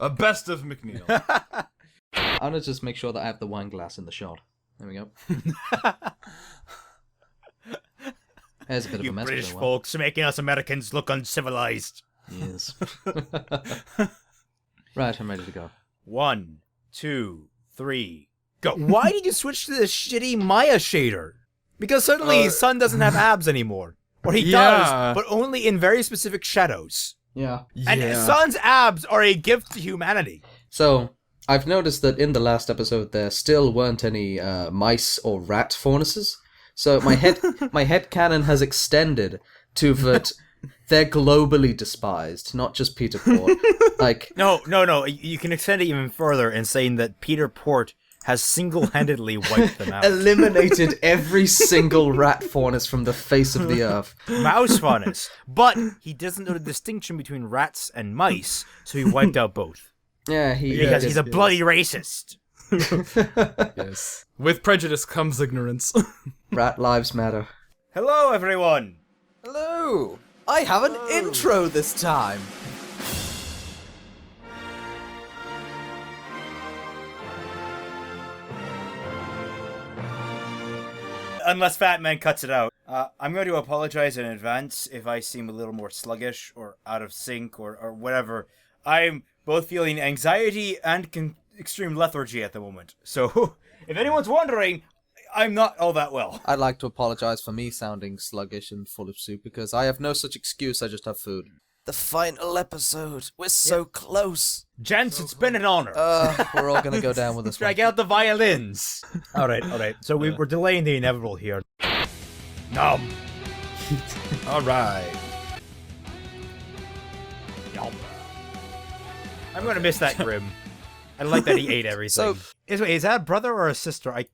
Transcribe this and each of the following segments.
A best of McNeil. I'm gonna just make sure that I have the wine glass in the shot. There we go. There's a bit of a mess. British folks making us Americans look uncivilized. Yes. Right, I'm ready to go. 1, 2, 3, go. Why did you switch to this shitty Maya shader? Because suddenly his son doesn't have abs anymore. Or he does, but only in very specific shadows. Yeah. And his son's abs are a gift to humanity. So, I've noticed that in the last episode there still weren't any mice or rat furnaces. So my headcanon has extended to that they're globally despised, not just Peter Port. Like No. You can extend it even further in saying that Peter Port has single-handedly wiped them out. eliminated every single rat furnace from the face of the earth. Mouse furnace. But he doesn't know the distinction between rats and mice, so he wiped out both. Yeah, Because he's a bloody racist. Yes. With prejudice comes ignorance. Rat lives matter. Hello, everyone. Hello! I have an intro this time! Unless Fatman cuts it out. I'm going to apologize in advance if I seem a little more sluggish or out of sync or whatever. I'm both feeling anxiety and extreme lethargy at the moment. So, if anyone's wondering, I'm not all that well. I'd like to apologize for me sounding sluggish and full of soup because I have no such excuse, I just have food. The final episode. We're so close. Gents, it's been an honor. We're all gonna go down with this one. Drag out the violins. All right. So we're delaying the inevitable here. Nom. All right. Yum. I'm gonna miss that Grim. I like that he ate everything. So- Is that a brother or a sister? I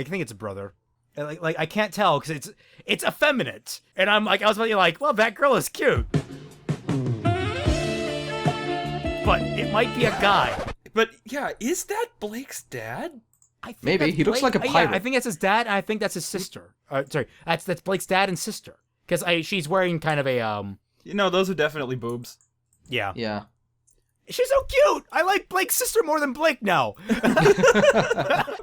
think it's a brother. Like I can't tell because it's effeminate, and I was about to be like, well, that girl is cute, but it might be a guy. But yeah, is that Blake's dad? I think Maybe. that's He looks Blake. like a Yeah, pirate. I think that's his dad, and I think that's his sister. Sorry, that's Blake's dad and sister. Because she's wearing kind of a You know, those are definitely boobs. yeah. Yeah. She's so cute. I like Blake's sister more than Blake now.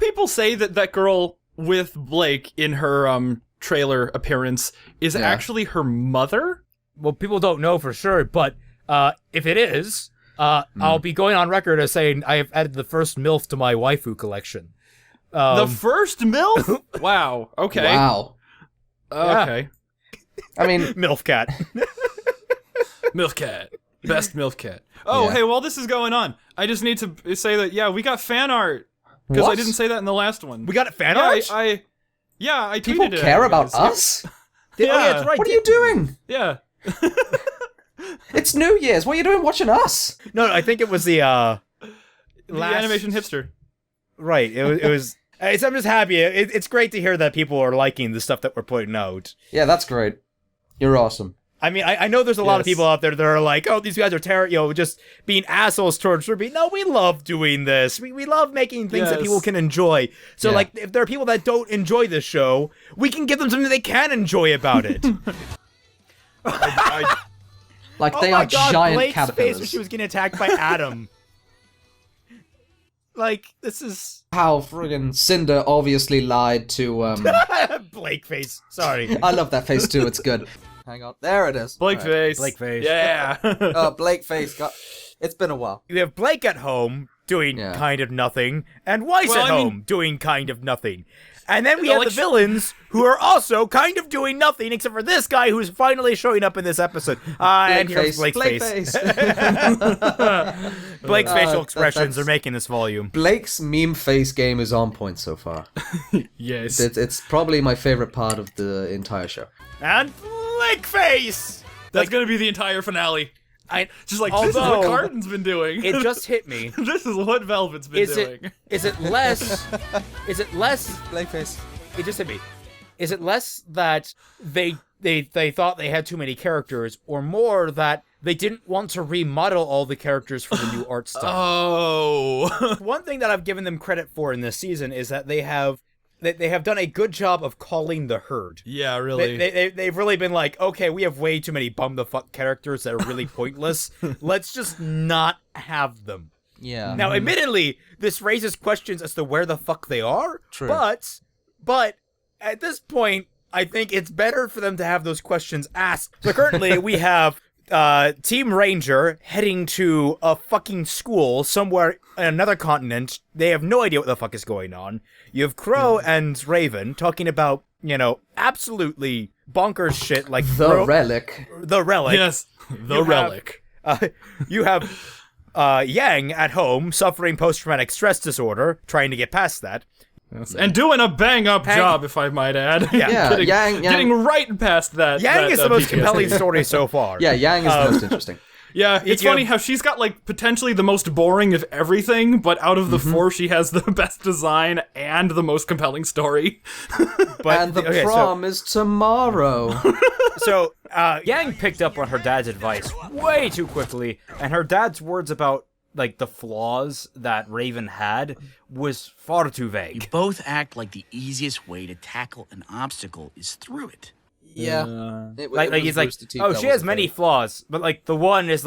People say that girl with Blake in her trailer appearance is Yeah. actually her mother. Well, people don't know for sure, but if it is, I'll be going on record as saying I have added the first MILF to my waifu collection. The first MILF? Wow. Okay. Wow. Okay. I mean, MILF cat. MILF cat. Best MILF cat. Oh, Yeah. hey, while this is going on, I just need to say that, yeah, we got fan art. Because I What? didn't say that in the last one. We got fan yeah, art? I tweeted people it. care at you about guys. us? Oh, yeah, that's right. What are you doing? Yeah. It's New Year's. What are you doing watching us? No, I think it was the The animation hipster. Right. It was. I'm just happy. It's great to hear that people are liking the stuff that we're putting out. Yeah, that's great. You're awesome. I mean, I know there's a lot of Yes. people out there that are like, oh, these guys are just being assholes towards RWBY. No, we love doing this. We love making things that Yes. people can enjoy. So, Yeah. like, if there are people that don't enjoy this show, we can give them something they can enjoy about it. Like, Oh they my are God, giant Blake's face when caterpillars. she was getting attacked by Adam. Like, this is... How friggin' Cinder obviously lied to, Blake face. Sorry. I love that face too, it's good. Hang on. There it is. Blake All right. face. Blake face. Yeah. Blake face. It's been a while. You have Blake at home doing Yeah. kind of nothing, and Weiss Well, at I mean- home doing kind of nothing. And then we have Like- the villains who are also kind of doing nothing, except for this guy who's finally showing up in this episode. And here's Blake's Blake face. face. Blake's facial expressions that's- are making this volume. Blake's meme face game is on point so far. Yes. It's probably my favorite part of the entire show. And Blake face! That's gonna be the entire finale. Just like, this is Although- what Carton's been doing. It just hit me. This is what Velvet's been doing. Is it less... Blake face. It just hit me. Is it less that they thought they had too many characters, or more that they didn't want to remodel all the characters for the new art style? Oh. One thing that I've given them credit for in this season is that they have done a good job of calling the herd. Yeah, really. They've really been like, okay, we have way too many bum the fuck characters that are really pointless. Let's just not have them. Yeah. Now, admittedly, this raises questions as to where the fuck they are. True. But at this point, I think it's better for them to have those questions asked. So currently, we have Team Ranger heading to a fucking school somewhere in another continent. They have no idea what the fuck is going on. You have Crow and Raven talking about, absolutely bonkers shit like The relic. The relic. Yes, the You relic. You have Yang at home suffering post-traumatic stress disorder, trying to get past that. And doing a bang-up job, if I might add. Yeah, getting right past that. Yang is the most PTSD. compelling story so far. Yeah, Yang is the most interesting. Yeah, it's You- funny how she's got, potentially the most boring of everything, but out of the four, she has the best design and the most compelling story. But, And the okay, prom is tomorrow. So Yang picked up on her dad's advice way too quickly, and her dad's words about the flaws that Raven had was far too You vague. both act like the easiest way to tackle an obstacle is through it. Yeah. He's like, oh, she has many flaws, but the one is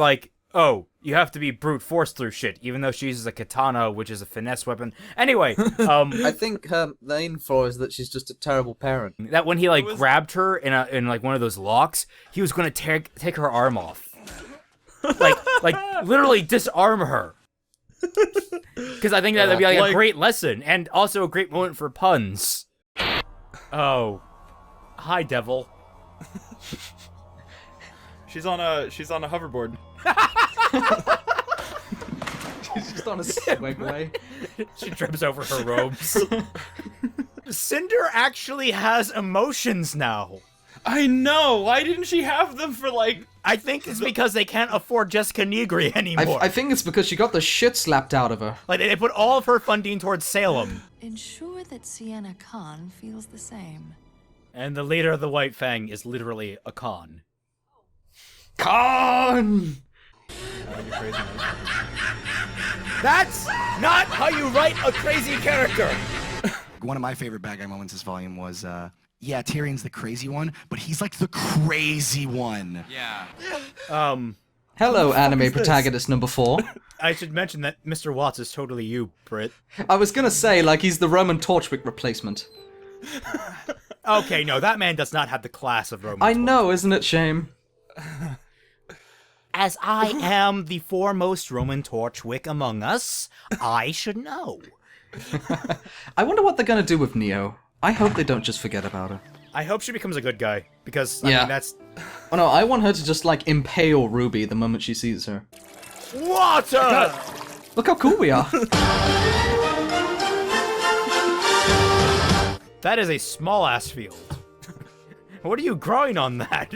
oh, you have to be brute force through shit, even though she uses a katana, which is a finesse weapon. Anyway, I think her main flaw is that she's just a terrible parent. that when he grabbed her in one of those locks, he was gonna take her arm off, like literally disarm her. Because I think that'd be a great lesson and also a great moment for puns. Oh, hi, devil. She's on a hoverboard. She's just on a Segway. She trips over her robes. Cinder actually has emotions now. I know. Why didn't she have them for I think it's because they can't afford Jessica Negri anymore. I think it's because she got the shit slapped out of her. They put all of her funding towards Salem. Ensure that Sienna Khan feels the same. And the leader of the White Fang is literally a con. Con! That's not how you write a crazy character! One of my favorite bad guy moments this volume was, Tyrion's the crazy one, but he's like the crazy one. Hello, anime protagonist number 4. I should mention that Mr. Watts is totally you, Britt. I was gonna say, he's the Roman Torchwick replacement. Okay, no, that man does not have the class of Roman. I know, isn't it, shame? As I am the foremost Roman Torchwick among us, I should know. I wonder what they're gonna do with Neo. I hope they don't just forget about her. I hope she becomes a good guy, because, I Yeah. mean, that's... Oh no, I want her to just, impale Ruby the moment she sees her. Water! Look how cool we are. That is a small-ass field. What are you growing on that?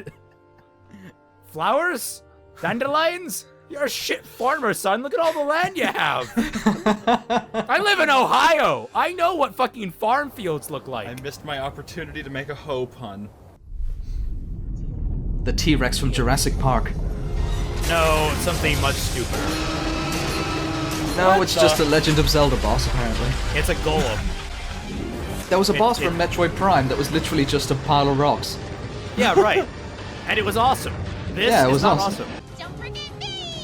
Flowers? Dandelions? You're a shit farmer, son. Look at all the land you have. I live in Ohio. I know what fucking farm fields look like. I missed my opportunity to make a hoe pun. The T-Rex from Jurassic Park. No, something much stupider. No, it's just a Legend of Zelda boss, apparently. It's a golem. There was a boss it- from Metroid Prime that was literally just a pile of rocks. Yeah, right. And it was awesome. This Yeah, it is was not awesome. awesome.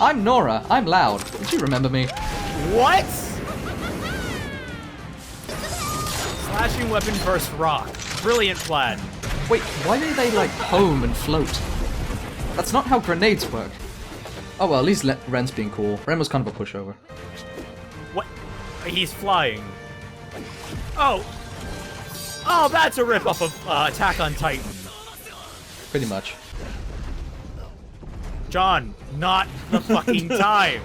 I'm Nora. I'm loud. Don't you remember me? What? Slashing weapon versus rock. Brilliant plan. Wait, why do they, home and float? That's not how grenades work. Oh well, at least Ren's being cool. Ren was kind of a pushover. What? He's flying. Oh. Oh, that's a ripoff of Attack on Titan. Pretty much. John, not the fucking time.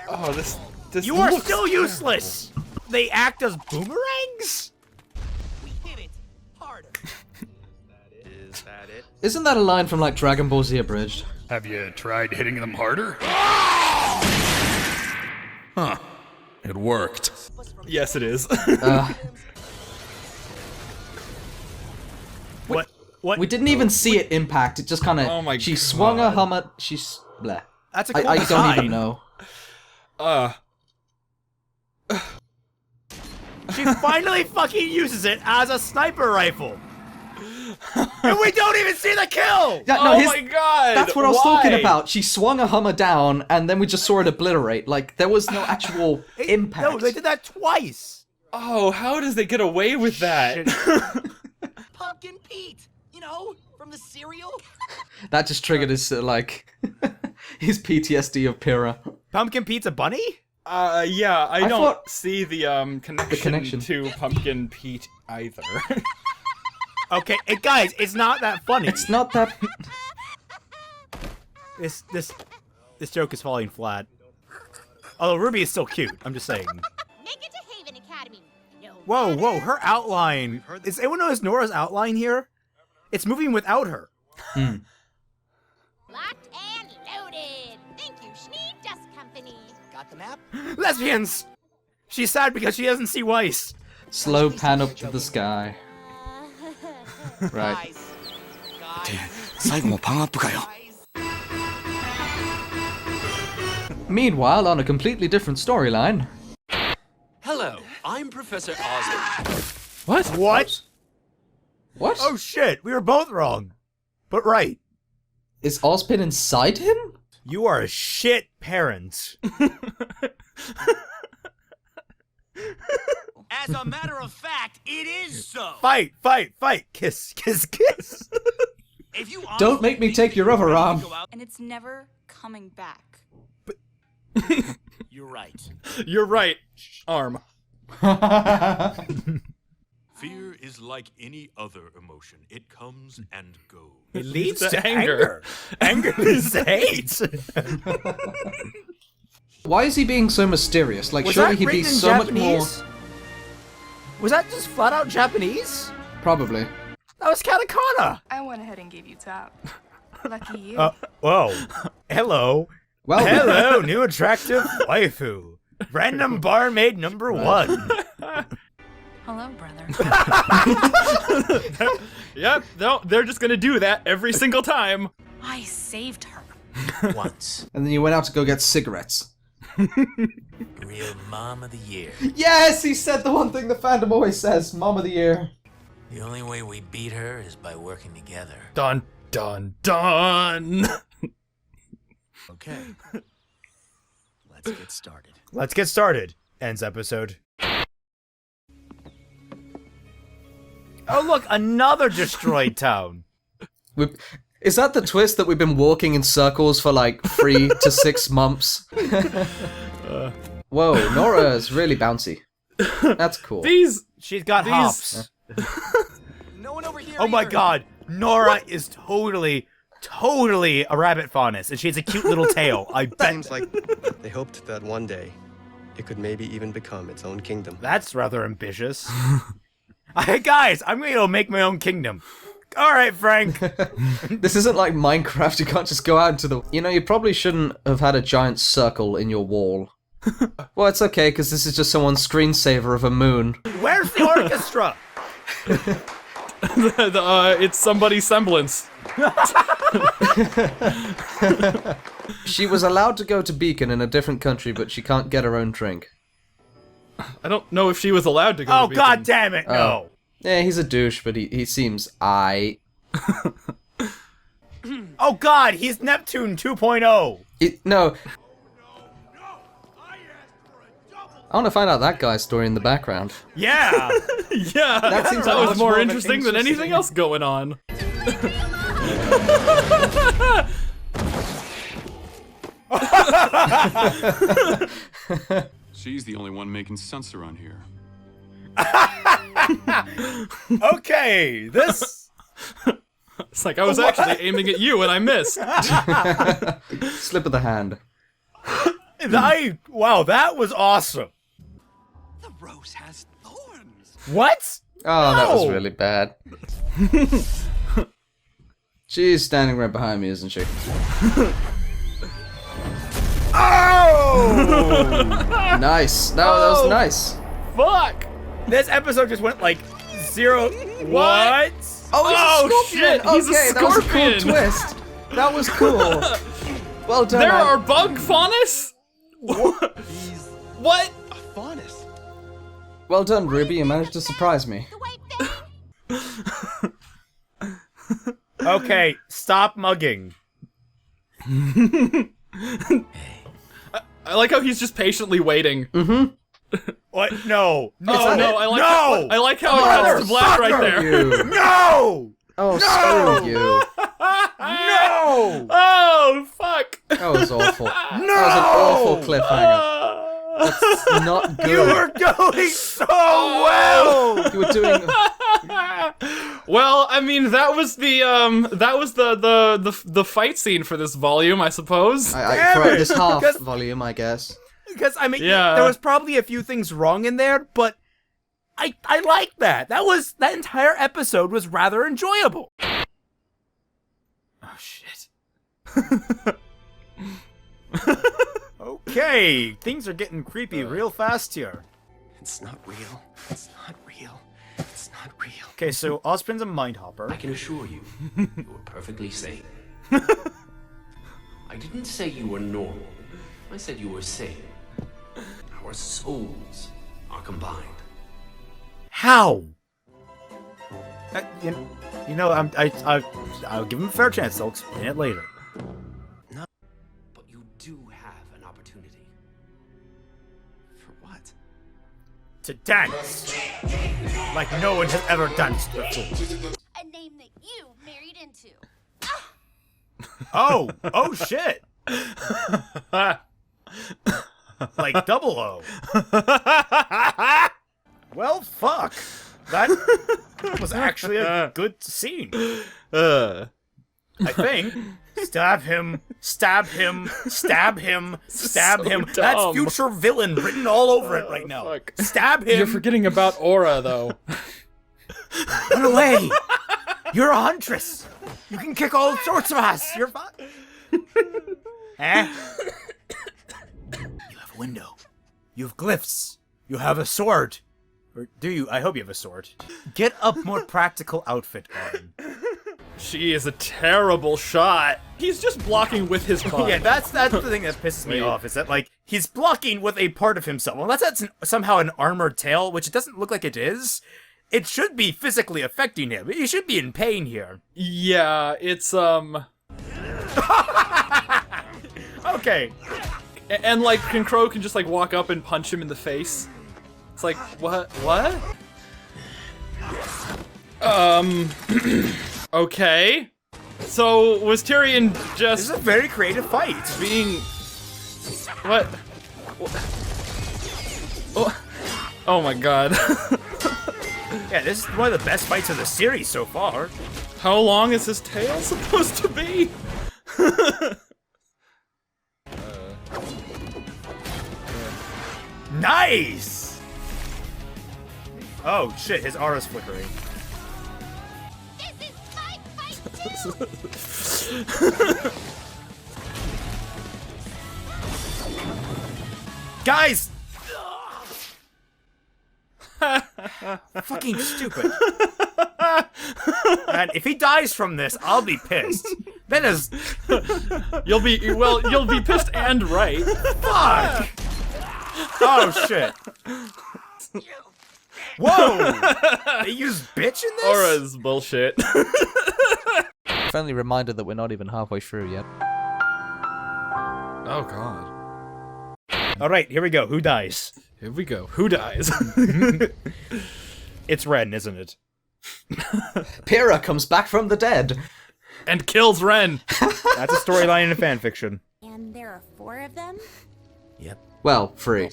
Oh, this You are looks still useless. They act as boomerangs? Isn't that a line from, Dragon Ball Z Abridged? Have you tried hitting them harder? Huh. It worked. Yes, it is. What? We didn't even see it impact. It just kind of... Oh my She swung her God. hammer... She's... Bleh. That's a cool I design. don't even know. She finally fucking uses it as a sniper rifle. And we don't even see the kill! Yeah, no, my god! That's what I was talking Why? about. She swung a Hummer down, and then we just saw it obliterate. Like, there was no actual impact. No, they did that twice! Oh, how does they get away with that? Pumpkin Pete, you know, from the cereal. That just triggered his, his PTSD of Pyrrha. Pumpkin Pete's a bunny? Yeah, I don't thought- see the connection to Pumpkin Pete either. Okay, guys, it's not that funny. It's not that... This joke is falling flat. Although Ruby is still cute, I'm just saying. Make it to Haven Academy. No Whoa, her outline. Is anyone notice Nora's outline here? It's moving without her. Locked and loaded. Thank you, Schnee Dust Company. Got the map? Lesbians! She's sad because she doesn't see Weiss. Slow pan up to the sky. Right. Meanwhile, on a completely different storyline... Hello, I'm Professor Osborn. What? What? What? Oh shit, we were both wrong. But right. Is Ozpin inside him? You are a shit parent. As a matter of fact, it is so. Fight. Kiss. If you Don't make me take your other arm. And it's never coming back. You're right. You're right, arm. Fear is like any other emotion. It comes and goes. It leads to to anger. Anger leads to hate. Why is he being so mysterious? Like, Was surely that he'd be written in so much more... Japanese? Was that just flat out Japanese? Probably. That was katakana. I went ahead and gave you top. Lucky you. Whoa. Hello. Well, Hello, new attractive waifu. Random barmaid number 1. Hello, brother. Yep, no, they're just gonna do that every single time. I saved her. Once. and then you went out to go get cigarettes. Real mom of the year. Yes, he said the one thing the fandom always says, Mom of the Year. The only way we beat her is by working together. Dun, dun, dun. Okay. Let's get started. Let's get started. Ends episode. Oh look, another destroyed town. Is that the twist that we've been walking in circles for like 3 to 6 months? Whoa, Nora is really bouncy. That's cool. She's got hops. No one over here. Oh my either. god, Nora is totally a rabbit faunus, and she has a cute little tail. I bet. Seems like they hoped that one day it could maybe even become its own kingdom. That's rather ambitious. Hey guys, I'm gonna go make my own kingdom. All right, Frank. This isn't like Minecraft, you can't just go out into the... You know, you probably shouldn't have had a giant circle in your wall. Well, it's okay, because this is just someone's screensaver of a moon. Where's the orchestra? It's somebody's semblance. She was allowed to go to Beacon in a different country, but she can't get her own drink. I don't know if she was allowed to go Oh to Beacon. god damn it, no. Yeah, he's a douche, but he seems aight. Oh god, he's Neptune 2.0. No. I want to find out that guy's story in the background. Yeah. Yeah, That seems that like was much more more of an interesting than anything else going on. She's the only one making sense around here. Okay, this... It's like I was actually aiming at you and I missed. Slip of the hand. Wow, that was awesome. The rose has thorns. What? Oh, that was No. really bad. She's standing right behind me, isn't she? Oh! Nice. That was nice. Fuck! This episode just went like 0... What? Oh, he's a shit, scorpion. he's a Okay, that was a cool scorpion. twist. That was cool. Well done. There man. are bug faunus? What? A faunus. Well done, Ruby. You managed to surprise me. The white thing. Okay, stop mugging. I like how he's just patiently waiting. What? No. No. Oh, no, I like how it cuts to black right there. You. No! Oh, screw you. No! Oh, fuck. That was awful. That was an awful cliffhanger. That's not good. You were going so well! You were doing... Well, I mean, that was the fight scene for this volume, I suppose. For this half volume, I guess. Because, I mean, Yeah. there was probably a few things wrong in there, but I like that. That entire episode was rather enjoyable. Oh, shit. Okay, things are getting creepy real fast here. It's not real. It's not real. It's not real. Okay, so Ozpin's a mind hopper. I can assure you, you were perfectly sane. I didn't say you were normal. I said you were sane. Our souls are combined. How? You know, I'll give him a fair chance. I'll explain it later. No, but you do have an opportunity. For what? To dance, like no one has ever danced before. A name that you married into. Oh shit! Like double O. Well, fuck. That was actually a good scene. I think. Stab him, stab him, stab him, stab So him. dumb. That's future villain written all over it right now. Fuck. Stab him. You're forgetting about Aura, though. Run away. You're a huntress. You can kick all sorts of ass. You're fine. Eh? You have a window. You have glyphs. You have a sword. Or do you? I hope you have a sword. Get a more practical outfit on. She is a terrible shot. He's just blocking with his body. Yeah, that's the thing that pisses me off, is that, like, he's blocking with a part of himself. Unless that's somehow an armored tail, which it doesn't look like it is. It should be physically affecting him. He should be in pain here. Yeah, it's, Okay. And, like, Crow can just, like, walk up and punch him in the face. It's like, what? Okay. So, was Tyrion just... This is a very creative fight. Being... What? Oh my god. Yeah, this is one of the best fights of the series so far. How long is his tail supposed to be? Nice! Oh shit, his aura's flickering. This is my fight too! Guys! Fucking stupid. And if he dies from this, I'll be pissed. That is... You'll be pissed and right. Fuck! Oh shit. Whoa! They use bitch in this? Aura's bullshit. Friendly reminder that we're not even halfway through yet. Oh god. Alright, here we go. Who dies? Here we go. Who dies? It's Ren, isn't it? Pyrrha comes back from the dead. And kills Ren. That's a storyline in a fanfiction. And there are 4 of them? Yep. Well, 3.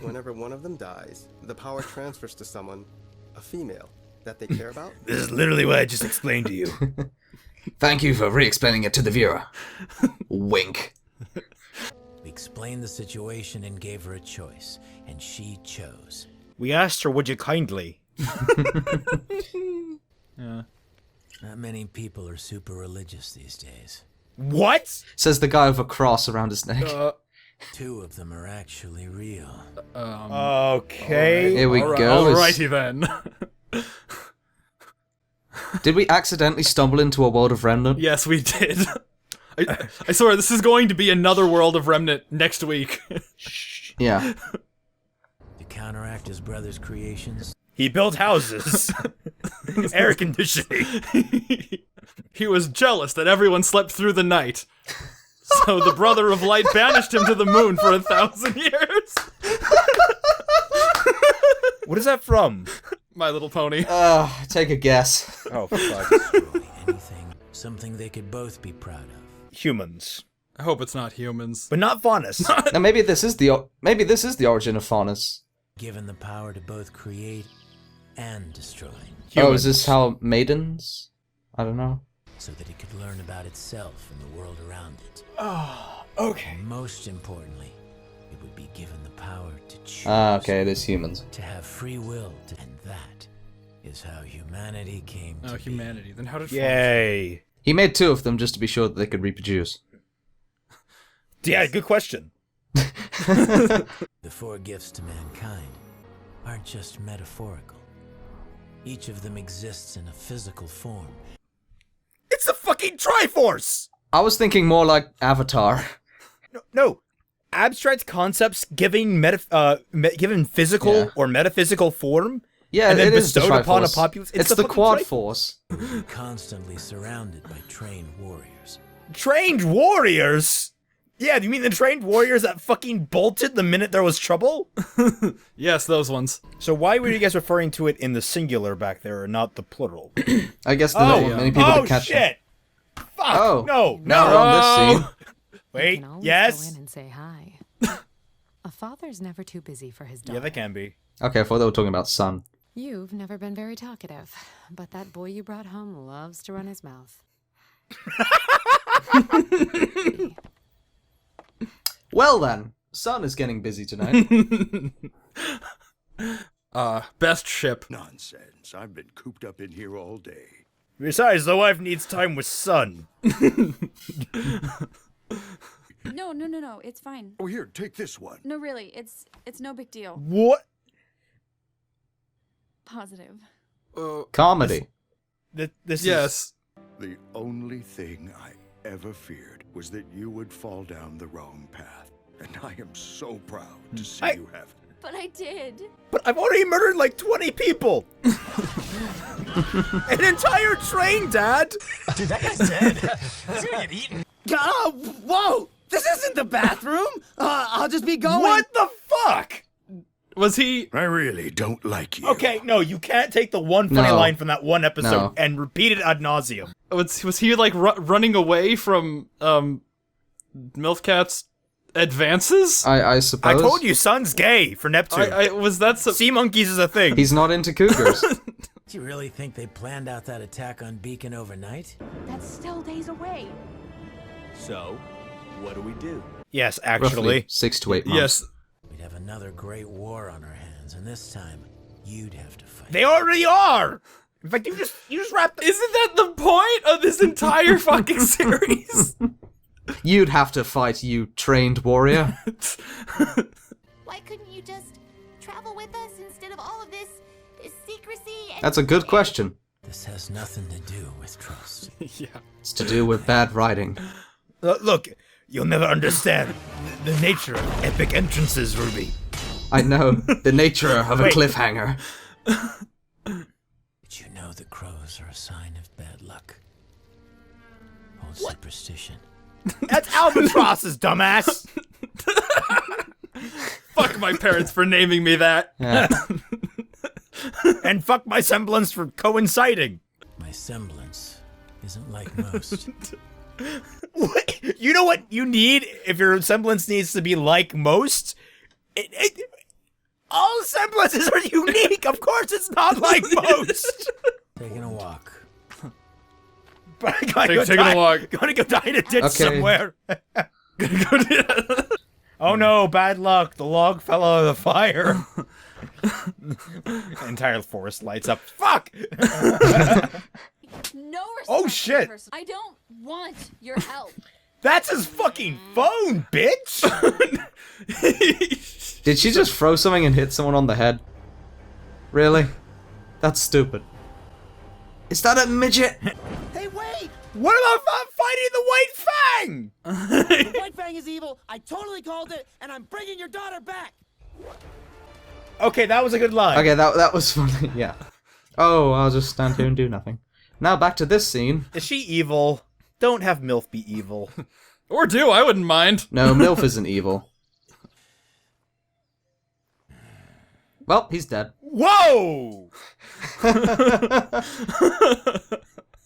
Whenever one of them dies, the power transfers to someone, a female, that they care about. This is literally what I just explained to you. Thank you for re-explaining it to the viewer. Wink. We explained the situation and gave her a choice, and she chose. We asked her, would you kindly? Yeah. Not many people are super religious these days. What? Says the guy with a cross around his neck. 2 of them are actually real. Okay. Here we go. Alrighty then. Did we accidentally stumble into a world of Remnant? Yes, we did. I swear, this is going to be another World of Remnant next week. Yeah. To counteract his brother's creations, He built houses. Air conditioning. He was jealous that everyone slept through the night. So the Brother of Light banished him to the moon for 1,000 years. What is that from? My Little Pony. Take a guess. Oh, fuck. Destroy anything, something they could both be proud of. Humans. I hope it's not humans. But not Faunus. Now maybe this is the origin of Faunus. Given the power to both create and destroy. Oh, is this how maidens? I don't know. So that it could learn about itself and the world around it. Oh, okay. And most importantly, it would be given the power to choose. Okay, it is humans. To have free will, and that is how humanity came to be. Humanity. Then how did Yay. He made 2 of them just to be sure that they could reproduce. Yeah, good question. The 4 gifts to mankind aren't just metaphorical. Each of them exists in a physical form. It's the fucking Triforce! I was thinking more like Avatar. No. Abstract concepts given given physical or metaphysical form. Yeah, and then it is the bestowed upon a Triforce. populace. It's the Quad Triforce. Force. Constantly surrounded by trained warriors. Trained warriors? Yeah, do you mean the trained warriors that fucking bolted the minute there was trouble? Yes, those ones. So why were you guys referring to it in the singular back there and not the plural? I guess not many people would catch shit! it. Fuck! No! Now we're on this scene. Wait, You can always yes? go in and say hi. A father's never too busy for his daughter. Yeah, they can be. Okay, I thought they were talking about Sun. You've never been very talkative, but that boy you brought home loves to run his mouth. Well then, Sun is getting busy tonight. Best ship. Nonsense. I've been cooped up in here all day. Besides, the wife needs time with Sun. No, it's fine. Oh, here, take this one. No, really, it's no big deal. What? Positive. Comedy. This yes. The only thing I ever feared was that you would fall down the wrong path. And I am so proud to see you have. But I did. But I've already murdered like 20 people! An entire train, Dad! Dude, that guy's dead. He's gonna get eaten. Whoa! This isn't the bathroom! I'll just be going. What the fuck? Was he... I really don't like you. Okay, no, you can't take the one funny line from that one episode and repeat it ad nauseum. Was he like running away from MILFCat's advances? I suppose. I told you, Sun's gay for Neptune. Was that sea monkeys is a thing. He's not into cougars. Do you really think they planned out that attack on Beacon overnight? That's still days away. So, what do we do? Yes, actually. Roughly 6 to 8 months. Yes. We'd have another great war on our hands, and this time, you'd have to fight. They already are! In fact, you just wrapped. Isn't that the point of this entire fucking series? You'd have to fight, you trained warrior. Why couldn't you just travel with us instead of all of this secrecy? That's a good question. This has nothing to do with trust. Yeah. It's to do with bad writing. Look, you'll never understand the nature of epic entrances, Ruby. I know, the nature of a cliffhanger. Did you know that crows are a sign of bad luck? Old superstition. That's albatrosses, dumbass! Fuck my parents for naming me that. Yeah. And fuck my semblance for coinciding. My semblance isn't like most. You know what you need if your semblance needs to be like most? All semblances are unique. Of course it's not like most. Taking a walk. But I gotta go Taking a walk. Gonna go die in a ditch somewhere. Oh no, bad luck. The log fell out of the fire. The entire forest lights up. Fuck! No respect. Oh shit! I don't want your help. That's his fucking phone, bitch! Did she just throw something and hit someone on the head? Really? That's stupid. Is that a midget? Hey, wait! What about fighting the White Fang? The White Fang is evil. I totally called it, and I'm bringing your daughter back. Okay, that was a good line. Okay, that was funny, yeah. Oh, I'll just stand here and do nothing. Now back to this scene. Is she evil? Don't have MILF be evil. Or do, I wouldn't mind. No, MILF isn't evil. Well, he's dead. Whoa!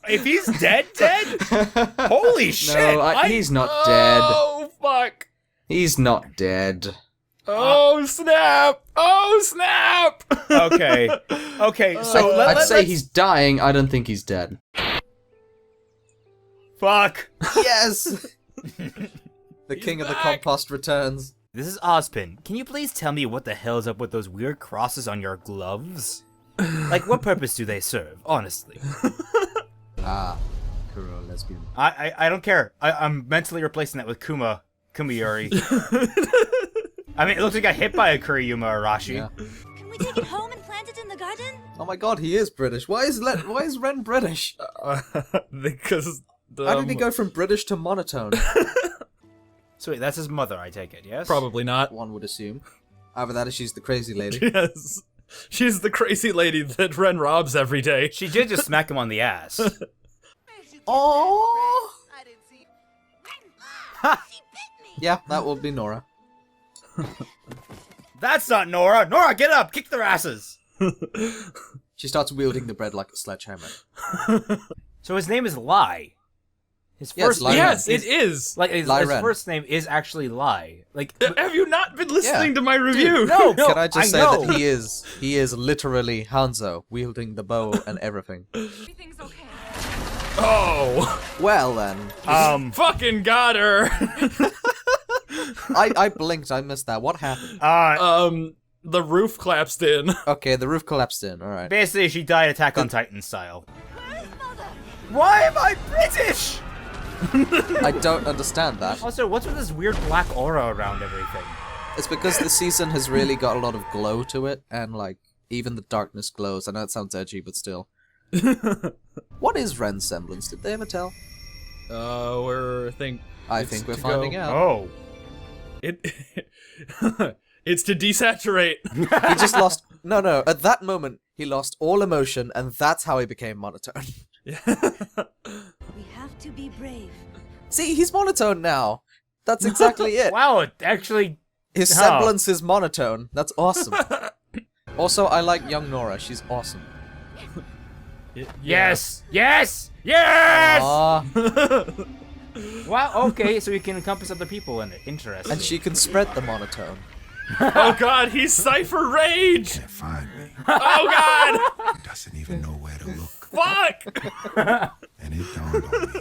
If he's dead? Holy shit! No, he's not dead. Oh, fuck. He's not dead. Oh, snap! Oh, snap! Okay. So I'd say he's dying. I don't think he's dead. Fuck. Yes! The king of the compost returns. This is Ozpin. Can you please tell me what the hell is up with those weird crosses on your gloves? Like, what purpose do they serve, honestly? Kuro lesbian. I don't care. I'm mentally replacing that with Kumayori. I mean, it looks like I got hit by a Kuriyuma Arashi. Yeah. Can we take it home and plant it in the garden? Oh my god, he is British. Why is Ren British? Because... How did he go from British to monotone? So wait, that's his mother, I take it, yes? Probably not. One would assume. Either that or she's the crazy lady. Yes. She's the crazy lady that Ren robs every day. She did just smack him on the ass. Oh! Yeah, that will be Nora. That's not Nora! Nora, get up! Kick their asses! She starts wielding the bread like a sledgehammer. So his name is Lai. His Yeah, it's first Lai name Ren. Yes, it is. Like his Lai Ren. first name is actually Lai. Like Have you not been listening Yeah. to my review? Dude, no, Can I just say know. that he is literally Hanzo, wielding the bow and everything. Everything's okay. Oh. Well then. Fucking got her. I blinked, I missed that. What happened? The roof collapsed in. Okay, the roof collapsed in, alright. Basically, she died Attack on Titan style. Why am I British? I don't understand that. Also, what's with this weird black aura around everything? It's because the season has really got a lot of glow to it, and like, even the darkness glows. I know it sounds edgy, but still. What is Ren's semblance? Did they ever tell? I think we're finding out. Oh. It's to desaturate. He just lost... No, at that moment, he lost all emotion, and that's how he became monotone. We have to be brave. See, he's monotone now. That's exactly it. Wow, it actually... His semblance is monotone. That's awesome. Also, I like young Nora. She's awesome. Yes! Yes! Yes! Aw. Wow, okay, so you can encompass other people in it. Interesting. And she can spread the monotone. Oh god, he's Cypher Rage! Can't find me. Oh god! Doesn't even know where to look. Fuck! And it dawned on me.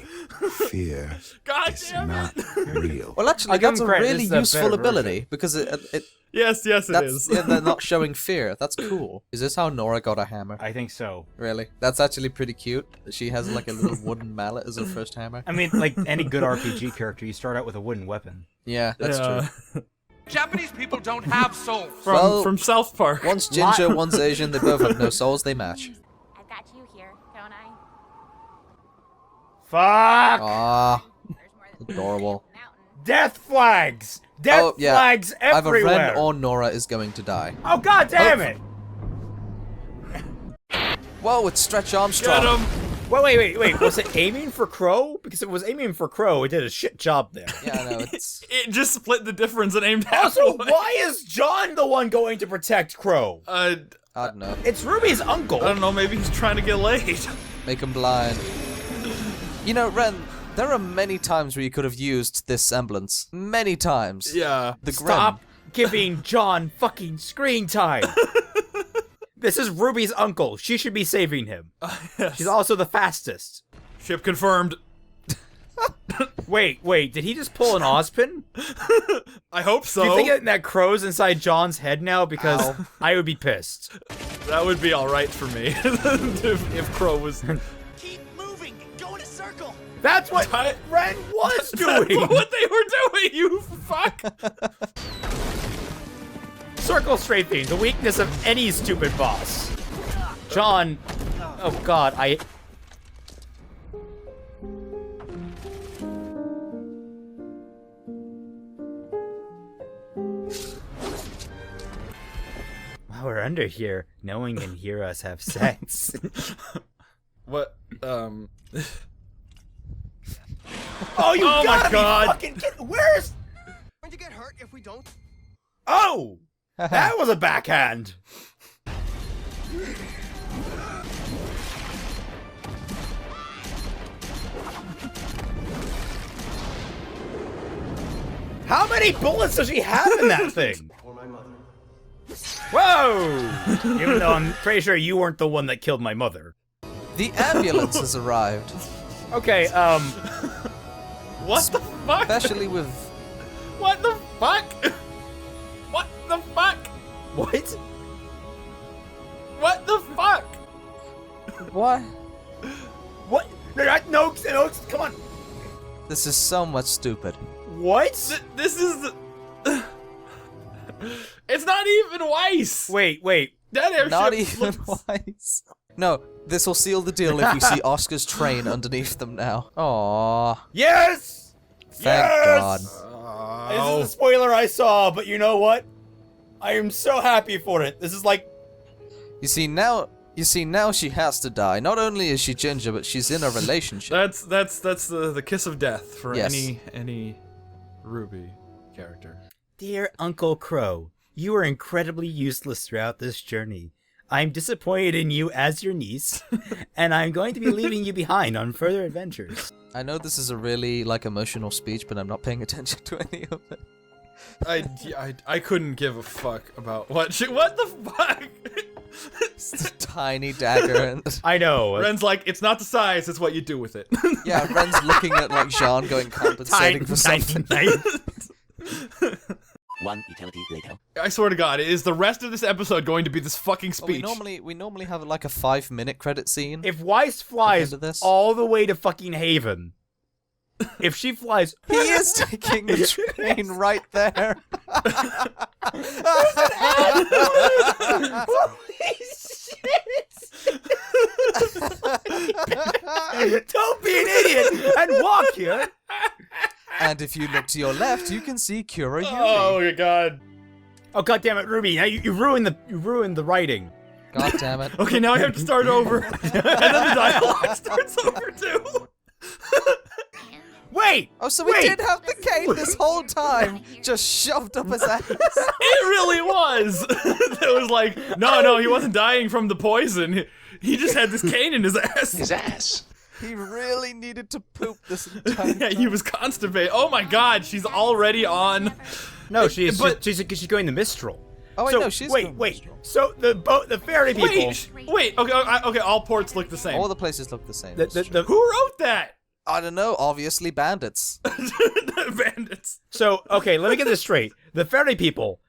Fear God is damn not real. Well, actually, I'll give that's a him credit, really this is a useful better ability, because it Yes, it that's, is. yeah, they're not showing fear. That's cool. Is this how Nora got a hammer? I think so. Really? That's actually pretty cute. She has like a little wooden mallet as her first hammer. I mean, like any good RPG character, you start out with a wooden weapon. Yeah, that's true. Japanese people don't have souls. From South Park. One's ginger, one's Asian, they both have no souls, they match. I've got you here, don't I? Fuck! Ah, adorable. Death flags! Death flags Either everywhere! Ren or Nora is going to die. Oh god damn it! Whoa, it's Stretch Armstrong. Get him! Wait. Was it aiming for Crow? Because if it was aiming for Crow, it did a shit job there. Yeah, I know, it's... It just split the difference and aimed Also, halfway. why is John the one going to protect Crow? I don't know. It's Ruby's uncle. I don't know, maybe he's trying to get laid. Make him blind. You know, Ren, there are many times where you could have used this semblance. Many times. Yeah. Stop giving John fucking screen time. This is Ruby's uncle. She should be saving him. Yes. She's also the fastest. Ship confirmed. Wait, did he just pull an Ozpin? I hope so. Do you think that Crow's inside John's head now? Because I would be pissed. That would be alright for me. if Crow was... Keep moving. Go in a circle. That's what Ren was doing. That's what they were doing, you fuck. Circle strafing, the weakness of any stupid boss. John, oh god, we're under here, no one can hear us have sex. What? Oh, you Oh my gotta God. be fucking kidding! Where's? Going to get hurt if we don't. Oh, that was a backhand. How many bullets does she have in that thing? Or my mother. Whoa! Even though I'm pretty sure you weren't the one that killed my mother. The ambulance has arrived. Okay, What the fuck? Especially with... What the fuck? What the fuck? What? What the fuck? What? What? No, come on. This is so much stupid. What? This is... It's not even Weiss. Wait. That airship Not even looks... Weiss. No, this will seal the deal if we see Oscar's train underneath them now. Aww. Yes! Thank God. This is a spoiler I saw, but you know what? I am so happy for it. This is like... You see now she has to die. Not only is she ginger, but she's in a relationship. That's the kiss of death for Yes. any RWBY character. Dear Uncle Crow, you are incredibly useless throughout this journey. I'm disappointed in you as your niece, and I'm going to be leaving you behind on further adventures. I know this is a really emotional speech, but I'm not paying attention to any of it. I couldn't give a fuck about what the fuck? It's the tiny dagger and I know. Ren's like, it's not the size, it's what you do with it. yeah, Ren's looking at Jean going compensating for something. One eternity later. I swear to God, is the rest of this episode going to be this fucking speech? Well, we normally have like a 5-minute credit scene. If Weiss flies all the way to fucking Haven, if she flies... He is taking the train right there. Holy shit! Don't be an idiot and walk here. And if you look to your left, you can see Kura Yumi. Oh my God! Oh God damn it, Ruby! Now you ruined the writing. God damn it! Okay, now I have to start over, and then the dialogue starts over too. Wait! Oh, so we did have the cane this whole time, just shoved up his ass. It really was. It was like, no, he wasn't dying from the poison. He just had this cane in his ass. His ass. He really needed to poop this entire Yeah, time. he was constipated. Oh my God, she's already on. No, she's going to Mistral. Oh, so, no, she's wait. So the fairy people. Wait. Okay. All ports look the same. All the places look the same. Who wrote that? I don't know. Obviously, bandits. Bandits. So okay, let me get this straight. The fairy people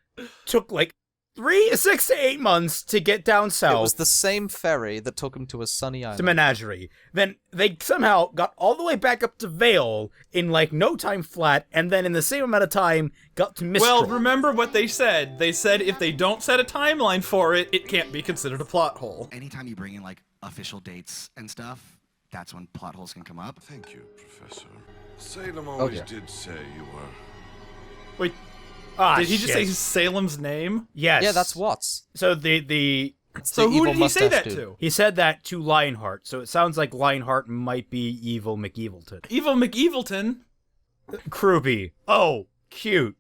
took like 6 to 8 months to get down south. It was the same ferry that took him to a sunny island. To Menagerie. Then they somehow got all the way back up to Vale in like no time flat, and then in the same amount of time got to Mistral. Well, remember what they said. They said if they don't set a timeline for it, it can't be considered a plot hole. Anytime you bring in like official dates and stuff, that's when plot holes can come up. Thank you, Professor. Salem always did say you were. Wait. Did he just say Salem's name? Yes. Yeah, that's Watts. So So who did he say that to? He said that to Lionheart. So it sounds like Lionheart might be Evil McEvilton. Evil McEvilton? Kruby. Oh, cute.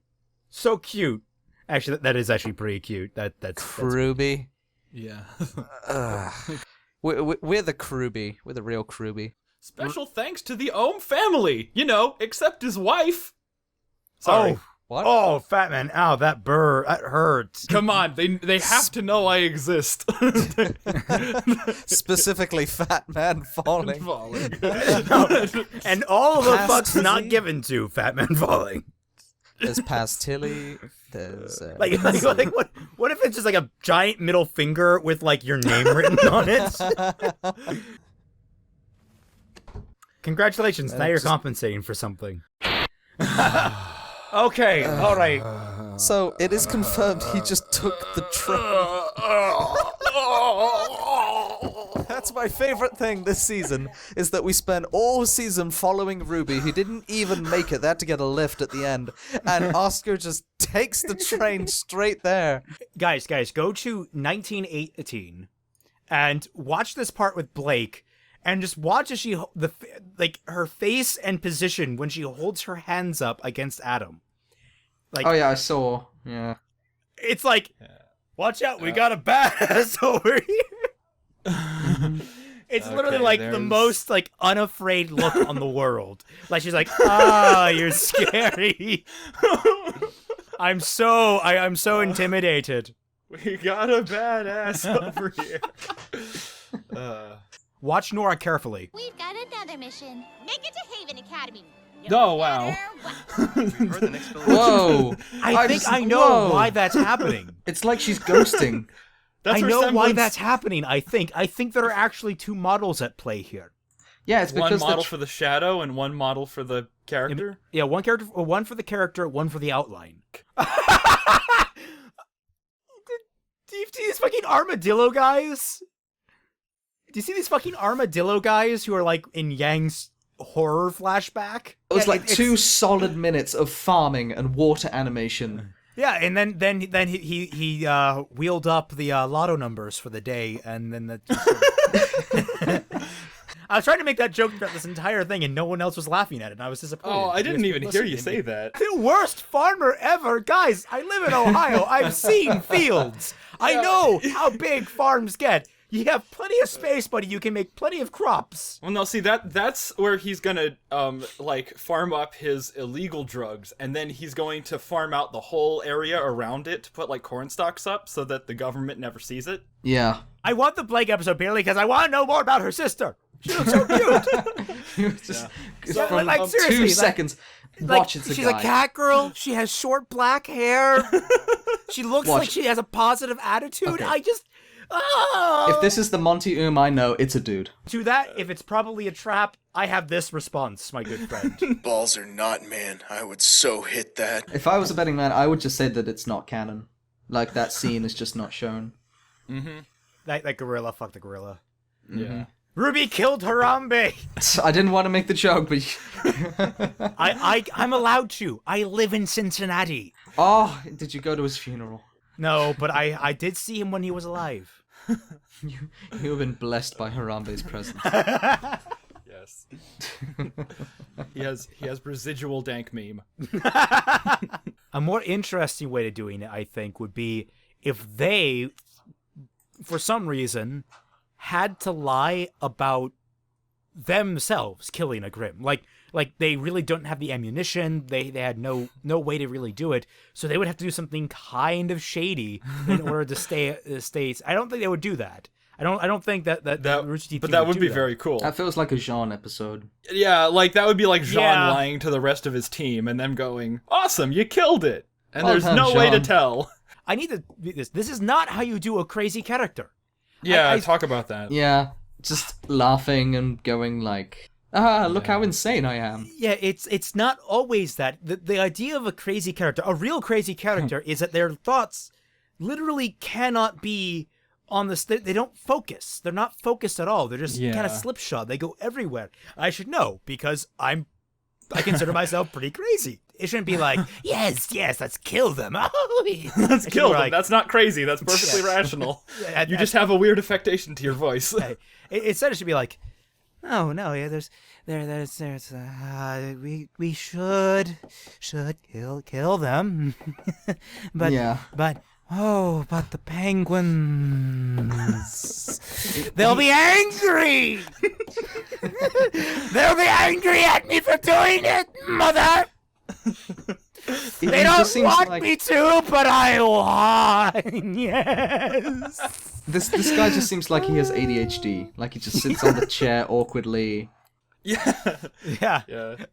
So cute. Actually, that is actually pretty cute. That's Kruby. Yeah. We're the Kruby. We're the real Kruby. Special thanks to the Ohm family. Except his wife. Sorry. Oh. What? Oh, Fatman! Ow, that burr, that hurts. Come on, they have to know I exist. Specifically, FamtanFalling. And all of the fucks not given to FamtanFalling. There's Pastilli. There's like what if it's just like a giant middle finger with like your name written on it? Congratulations! Now you're compensating for something. Okay, all right. So it is confirmed he just took the train. That's my favorite thing this season, is that we spent all season following Ruby, who didn't even make it. They had to get a lift at the end. And Oscar just takes the train straight there. Guys, go to 1918 and watch this part with Blake, and just watch as her face and position when she holds her hands up against Adam. Like, oh yeah, I saw. Yeah. It's like, watch out, we got a badass over here. It's literally like the most like unafraid look on the world. Like she's like, you're scary. I'm so intimidated. We got a badass over here. Watch Nora carefully. We've got another mission. Make it to Haven Academy. Oh, wow. Whoa. I think I know why that's happening. It's like she's ghosting. I know why that's happening, I think. I think there are actually two models at play here. Yeah, it's because one model for the shadow and one model for the character? Yeah, one for the character, one for the outline. Do you see these fucking armadillo guys? Do you see these fucking armadillo guys who are like in Yang's horror flashback? It was like 2 solid minutes of farming and water animation. Yeah, and then he wheeled up the lotto numbers for the day, and then I was trying to make that joke throughout this entire thing, and no one else was laughing at it, and I was disappointed. Oh, I didn't even hear you say that. The worst farmer ever. Guys, I live in Ohio. I've seen fields. I know how big farms get. You have plenty of space, buddy. You can make plenty of crops. Well, no, see, that's where he's gonna, farm up his illegal drugs, and then he's going to farm out the whole area around it to put, like, corn stalks up so that the government never sees it. Yeah. I want the Blake episode, barely, because I want to know more about her sister. She looks so cute. From 2 seconds. Watch it's a she's guy. a cat girl. She has short black hair. She looks like she has a positive attitude. Okay. I just... If this is the Monty I know, it's a dude. To that, if it's probably a trap, I have this response, my good friend. Balls or not, man, I would so hit that. If I was a betting man, I would just say that it's not canon. Like, that scene is just not shown. Mm-hmm. That gorilla, fuck the gorilla. Yeah. Ruby killed Harambe! I didn't want to make the joke, but... I'm allowed to. I live in Cincinnati. Oh, did you go to his funeral? No, but I did see him when he was alive. You have been blessed by Harambe's presence. Yes. He has residual dank meme. A more interesting way of doing it, I think, would be if they, for some reason, had to lie about themselves killing a Grimm. Like they really don't have the ammunition. They had no way to really do it. So they would have to do something kind of shady in order to stay. I don't think they would do that. I don't think that Rooster Teeth. But that would be very cool. That feels like a Jean episode. Yeah, like that would be like Jean lying to the rest of his team and them going, "Awesome, you killed it," and there's no way to tell. I need to. This is not how you do a crazy character. Yeah, talk about that. Yeah, just laughing and going like, look how insane I am. Yeah, it's not always that. The idea of a crazy character, a real crazy character, is that their thoughts literally cannot be on the... They don't focus. They're not focused at all. They're just kind of slipshod. They go everywhere. I should know, because I consider myself pretty crazy. It shouldn't be like, yes, let's kill them. Let's kill them. Like, that's not crazy. That's perfectly rational. You just have a weird affectation to your voice. Instead, it should be like, oh no, yeah, we should kill them, but the penguins, they'll be angry. They'll be angry at me for doing it, mother. They don't want me to, but I want. Yes. This guy just seems like he has ADHD. Like he just sits on the chair awkwardly. Yeah.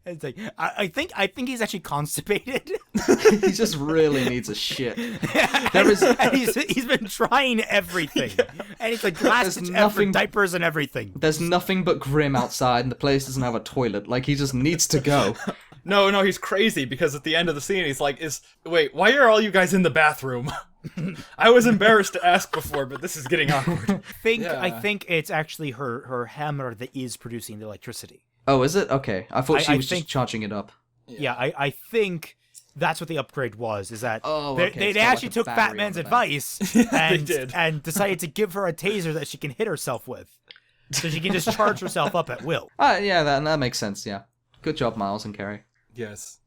It's like I think he's actually constipated. He just really needs a shit. He's been trying everything, and he's like glass diapers and everything. There's nothing but Grimm outside, and the place doesn't have a toilet. Like he just needs to go. No, he's crazy because at the end of the scene he's like, wait, why are all you guys in the bathroom? I was embarrassed to ask before, but this is getting awkward. I think it's actually her hammer that is producing the electricity. Oh, is it? Okay. I thought she was just charging it up. Yeah, I think that's what the upgrade was, is that okay. they actually took Fatman's advice did. and decided to give her a taser that she can hit herself with. So she can just charge herself up at will. Yeah, that makes sense, yeah. Good job, Miles and Carrie. Yes.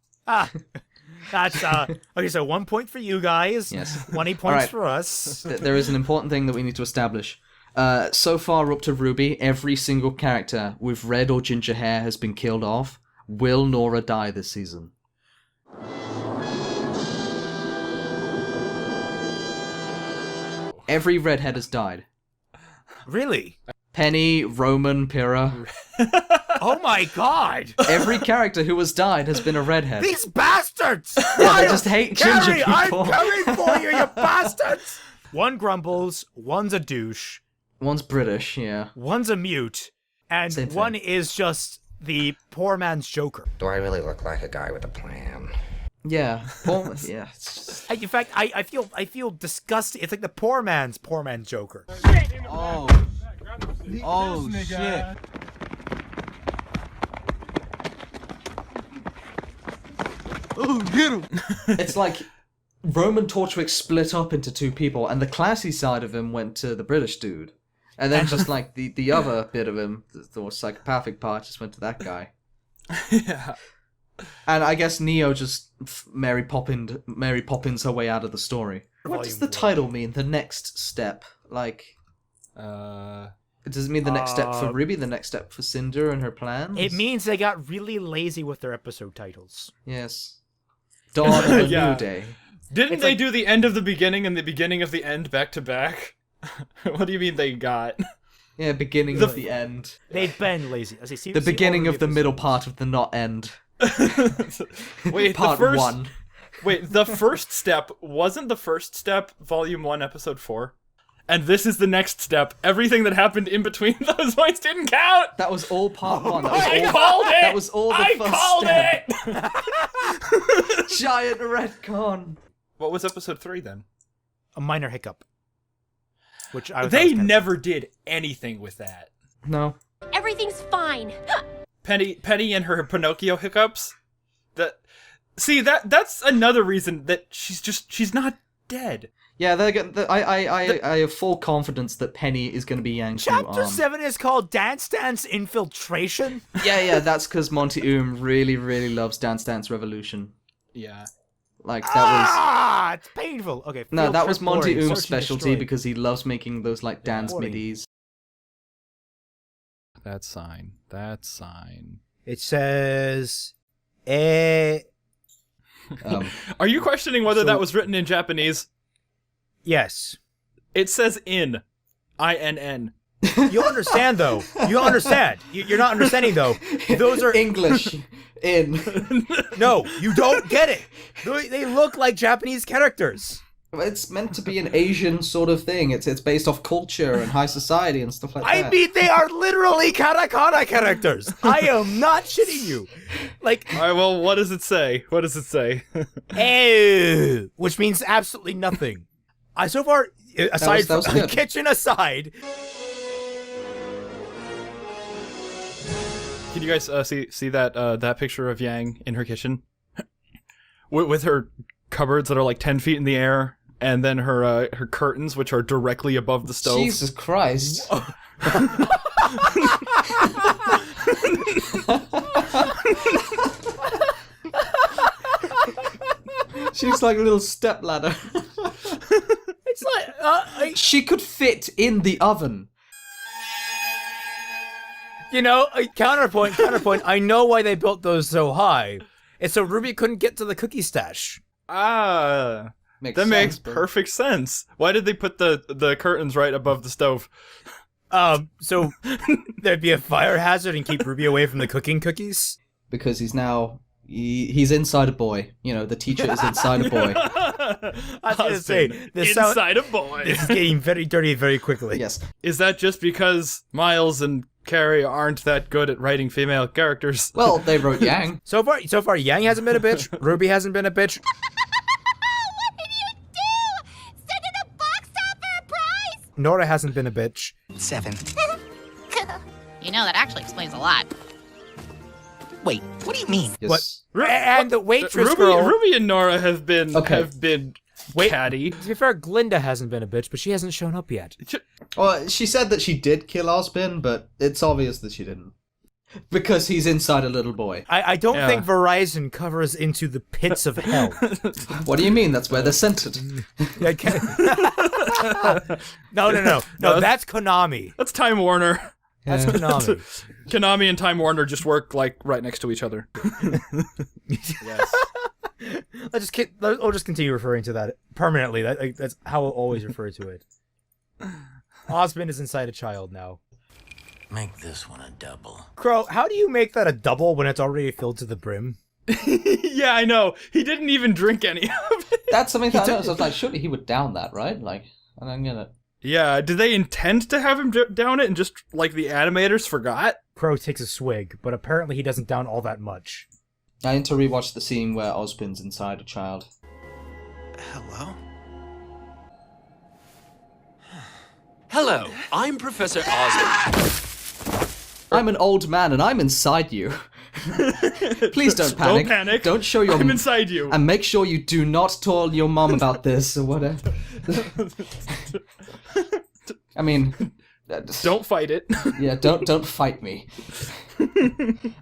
That's okay, so 1 point for you guys. Yes. 20 points for us. There is an important thing that we need to establish. So far up to RWBY, every single character with red or ginger hair has been killed off. Will Nora die this season? Every redhead has died. Really? Penny, Roman, Pyrrha. Oh my god! Every character who has died has been a redhead. These bastards! Yeah, they just hate ginger Carrie, people. I'm coming for you, you bastards! One grumbles, one's a douche. One's British, yeah. One's a mute, and Same thing. one is just the poor man's Joker. Do I really look like a guy with a plan? Yeah. Yeah. In fact, I feel disgusted. It's like the poor man's Joker. Oh. Oh, shit. Oh, get him! It's like Roman Torchwick split up into two people, and the classy side of him went to the British dude. And then just like the other bit of him, the more psychopathic part, just went to that guy. Yeah. And I guess Neo just Mary Poppins her way out of the story. What does the title mean? The next step? Like, does it mean the next step for RWBY, the next step for Cinder and her plans? It means they got really lazy with their episode titles. Yes. Dawn of a Yeah. New Day. Didn't they do the end of the beginning and the beginning of the end back to back? What do you mean they got? Yeah, beginning of the end. They've been lazy. The beginning of the middle part of the not end. Wait, part the first, 1. Wait, the first step wasn't the first step Volume 1, Episode 4? And this is the next step. Everything that happened in between those points didn't count! That was all part 1. I called it! That was all the I first called step. it! Giant retcon. What was Episode 3 then? A minor hiccup. Which I They never did anything with that. No. Everything's fine. Penny and her Pinocchio hiccups. That's another reason that she's not dead. Yeah, I have full confidence that Penny is going to be Yang's new Chapter arm. 7 is called Dance Dance Infiltration. Yeah, that's because Monty Oom really, really loves Dance Dance Revolution. Yeah. Like, that it's painful. Okay. No, that was Monty Oom's Oom's specialty because he loves making those, like, dance boring. midis. That's sign. It says... Are you questioning whether that was written in Japanese? Yes. It says in. I-N-N. You understand, though. You understand. You're not understanding, though. Those are... English. In. No, you don't get it. They look like Japanese characters. It's meant to be an Asian sort of thing. It's based off culture and high society and stuff like that. I mean, they are literally katakana characters. I am not shitting you. Like, all right, well, what does it say? Which means absolutely nothing. So far, aside from the kitchen aside. Can you guys see that picture of Yang in her kitchen? with her cupboards that are like 10 feet in the air, and then her curtains, which are directly above the stove. Jesus Christ. She's like a little stepladder. It's like... She could fit in the oven. You know, counterpoint. I know why they built those so high. It's so RWBY couldn't get to the cookie stash. That makes perfect sense. Why did they put the curtains right above the stove? So there'd be a fire hazard and keep RWBY away from the cooking cookies? Because he's now... He's inside a boy. You know, the teacher is inside a boy. I was going to say... Inside a boy. This is getting very dirty very quickly. Yes. Is that just because Miles and Carrie aren't that good at writing female characters? Well, they wrote Yang. So far, Yang hasn't been a bitch. RWBY hasn't been a bitch. What did you do? Nora hasn't been a bitch. 7. You know, that actually explains a lot. Wait, what do you mean? Yes. What? And the waitress Ruby, girl. Ruby and Nora have been Wait, catty. To be fair, Glinda hasn't been a bitch, but she hasn't shown up yet. Well, she said that she did kill Ozpin, but it's obvious that she didn't. Because he's inside a little boy. I don't think Verizon covers into the pits of hell. What do you mean? That's where they're centered. No, that's Konami. That's Time Warner. That's Konami. Konami and Time Warner just work like right next to each other. Yes. I'll just continue referring to that permanently. That's how I'll always refer to it. Ozpin is inside a child now. Make this one a double. Crow, how do you make that a double when it's already filled to the brim? Yeah, I know. He didn't even drink any of it. That's something that I noticed. I was like, surely he would down that, right? Like, I don't get it. Yeah, did they intend to have him down it and just, like, the animators forgot? Crow takes a swig, but apparently he doesn't down all that much. I need to rewatch the scene where Ozpin's inside a child. Hello? Hello, I'm Professor Osborn. I'm an old man and I'm inside you. Please don't panic. Don't panic. Don't show your... I'm inside you. And make sure you do not tell your mom about this or whatever. I mean... Don't fight it. Yeah, don't fight me.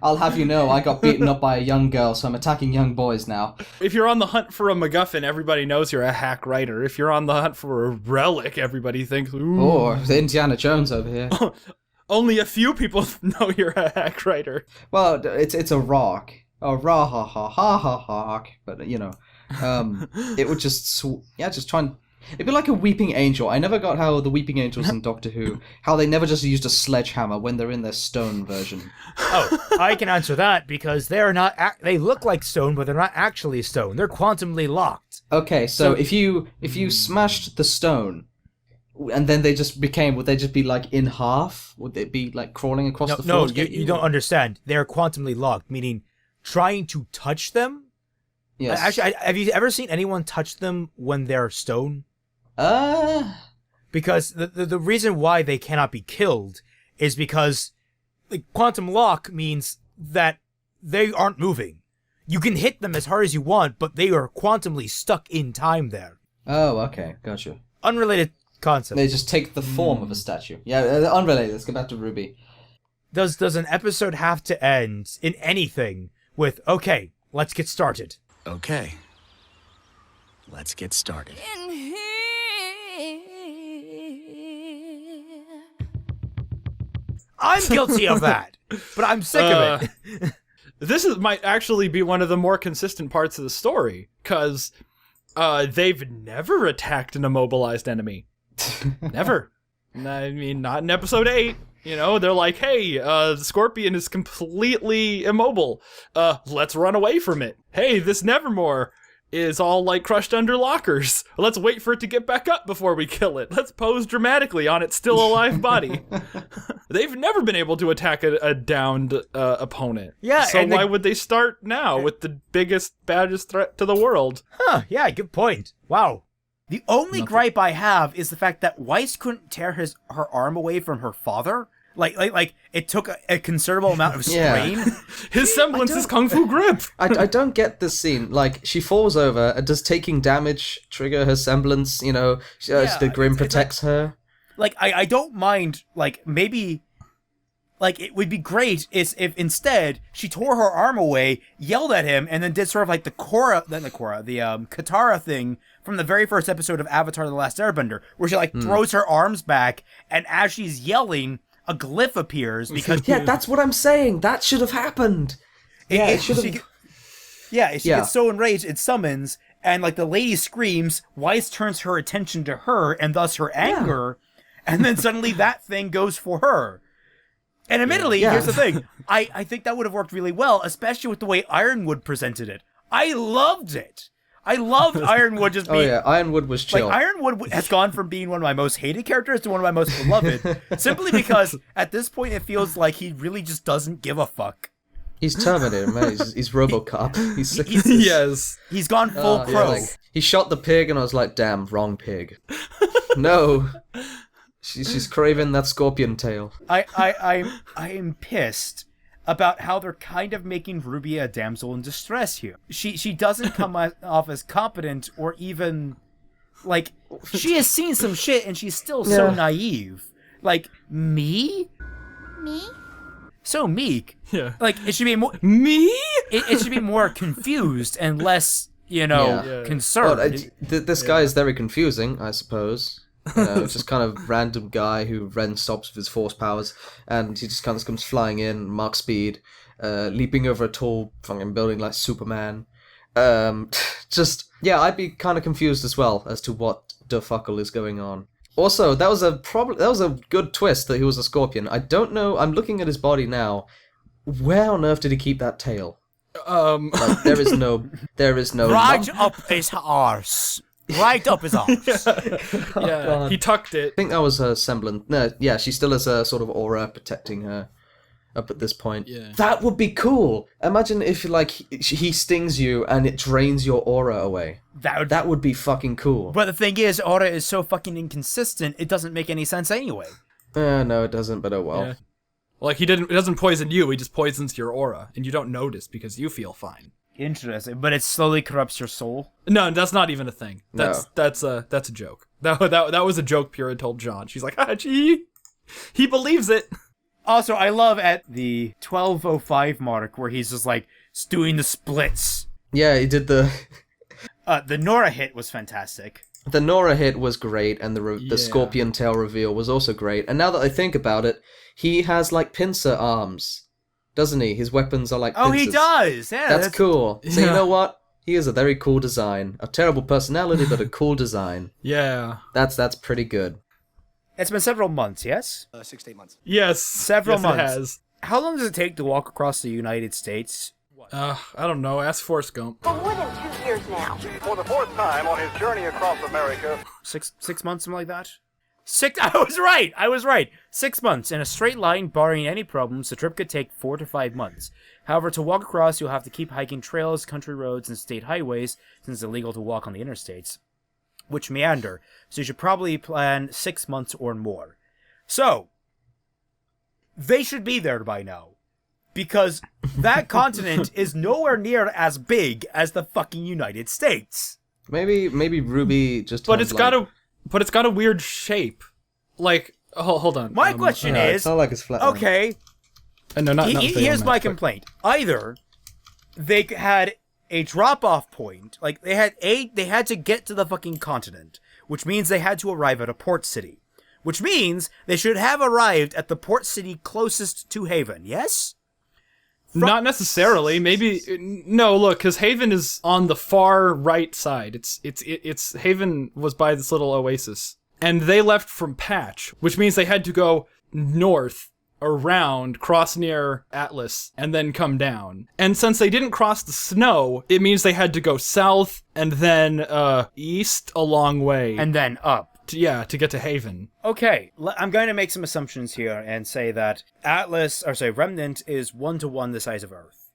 I'll have you know, I got beaten up by a young girl, so I'm attacking young boys now. If you're on the hunt for a MacGuffin, everybody knows you're a hack writer. If you're on the hunt for a relic, everybody thinks, ooh. Or Indiana Jones over here. Only a few people know you're a hack writer. Well, it's a rock. A rah ha ha ha ha ha. But, you know, it would just, just try and... It'd be like a weeping angel. I never got how the weeping angels in Doctor Who, how they never just used a sledgehammer when they're in their stone version. Oh, I can answer that because they're not. They look like stone, but they're not actually stone. They're quantumly locked. Okay, so if you smashed the stone, and then they just became, would they just be like in half? Would they be like crawling across the floor? No, you don't understand. They're quantumly locked, meaning trying to touch them. Yes. Actually, have you ever seen anyone touch them when they're stone? Because the reason why they cannot be killed is because the quantum lock means that they aren't moving. You can hit them as hard as you want, but they are quantumly stuck in time there. Oh, okay, gotcha. Unrelated concept. They just take the form of a statue. Yeah, unrelated. Let's go back to RWBY. Does an episode have to end in anything with, okay, let's get started? Okay. Let's get started. I'm guilty of that, but I'm sick of it. This might actually be one of the more consistent parts of the story, because they've never attacked an immobilized enemy. Never. I mean, not in episode 8. You know, they're like, hey, the Scorpion is completely immobile. Let's run away from it. Hey, this Nevermore is all, like, crushed under lockers. Let's wait for it to get back up before we kill it. Let's pose dramatically on its still alive body. They've never been able to attack a downed opponent. Yeah, so why would they start now with the biggest, baddest threat to the world? Huh, yeah, good point. Wow. The only gripe I have is the fact that Weiss couldn't tear her arm away from her father. Like it took a considerable amount of strain. Yeah. His semblance is Kung Fu grip. I don't get this scene. Like, she falls over, and does taking damage trigger her semblance? You know, the Grim protects her. Like, I don't mind, like, maybe... Like, it would be great if instead she tore her arm away, yelled at him, and then did sort of like the Katara thing from the very first episode of Avatar: The Last Airbender, where she, like, throws her arms back, and as she's yelling, a glyph appears because... Yeah, that's what I'm saying. That should have happened. It should have... She gets so enraged, it summons, and, like, the lady screams, Weiss turns her attention to her, and thus her anger, and then suddenly that thing goes for her. And admittedly, here's the thing. I think that would have worked really well, especially with the way Ironwood presented it. I loved it. I loved Ironwood just being... Oh yeah, Ironwood was chill. Like, Ironwood has gone from being one of my most hated characters to one of my most beloved, simply because at this point it feels like he really just doesn't give a fuck. He's Terminator, man. He's RoboCop. He's sick. Yes. He's gone full Crow. Yeah, like, he shot the pig and I was like, damn, wrong pig. No. She's craving that scorpion tail. I am pissed about how they're kind of making Ruby a damsel in distress here. She doesn't come off as competent or even like she has seen some shit and she's still so naive. Like me? Me? So meek. Yeah. Like it should be more me. It should be more confused and less, concerned. Well, this guy is very confusing, I suppose. Just kind of random guy who Ren stops with his force powers, and he just kind of comes flying in, Mach speed, leaping over a tall fucking building like Superman. I'd be kind of confused as well as to what the fuckle is going on. Also, that was a good twist that he was a scorpion. I don't know. I'm looking at his body now. Where on earth did he keep that tail? Like, there is no. Right up his arse. Right up his arse. Yeah, he tucked it. I think that was her semblance. No, yeah, she still has a sort of aura protecting her up at this point. Yeah. That would be cool. Imagine if like he stings you and it drains your aura away. That would be fucking cool. But the thing is, aura is so fucking inconsistent, it doesn't make any sense anyway. No, it doesn't, but oh well. Yeah. Like it doesn't poison you, he just poisons your aura, and you don't notice because you feel fine. Interesting, but it slowly corrupts your soul? No, that's not even a thing. That's a joke. That was a joke Pura told John. She's like, gee, he believes it. Also, I love at the 12:05 mark where he's just like doing the splits. Yeah, he did the Nora hit was fantastic. The Nora hit was great, and the scorpion tail reveal was also great. And now that I think about it, he has like pincer arms. Doesn't he? His weapons are like pincers. Oh, he does! Yeah, that's cool. So you know what? He is a very cool design. A terrible personality, but a cool design. Yeah. That's pretty good. It's been several months, yes? 6 to 8 months. Yes. Several months. It has. How long does it take to walk across the United States? I don't know. Ask Forrest Gump. For more than 2 years now. For the 4th time on his journey across America. Six months, something like that? I was right. 6 months in a straight line, barring any problems. The trip could take 4 to 5 months. However, to walk across, you'll have to keep hiking trails, country roads, and state highways, since it's illegal to walk on the interstates, which meander. So you should probably plan 6 months or more. So, they should be there by now. Because that continent is nowhere near as big as the fucking United States. Maybe RWBY just. But it's got a weird shape. Like, hold on. My question is, it's not like it's flat. Okay. No, not here's my complaint. Either they had a drop-off point, like they had to get to the fucking continent, which means they had to arrive at a port city, which means they should have arrived at the port city closest to Haven. Yes. Not necessarily. Maybe no. Look, because Haven is on the far right side. It's Haven was by this little oasis, and they left from Patch, which means they had to go north, around, cross near Atlas, and then come down. And since they didn't cross the snow, it means they had to go south and then east a long way, and then up. To get to Haven. Okay, I'm going to make some assumptions here and say that Remnant is 1-to-1 the size of Earth.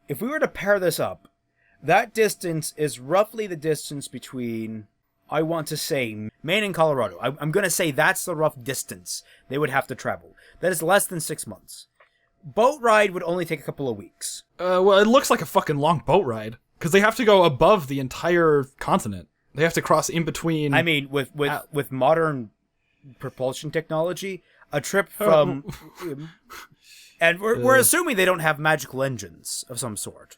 If we were to pair this up, that distance is roughly the distance between, I want to say, Maine and Colorado. I'm going to say that's the rough distance they would have to travel. That is less than 6 months. Boat ride would only take a couple of weeks. Well, it looks like a fucking long boat ride, because they have to go above the entire continent. They have to cross in between. I mean, with modern propulsion technology, a trip from... and we're assuming they don't have magical engines of some sort.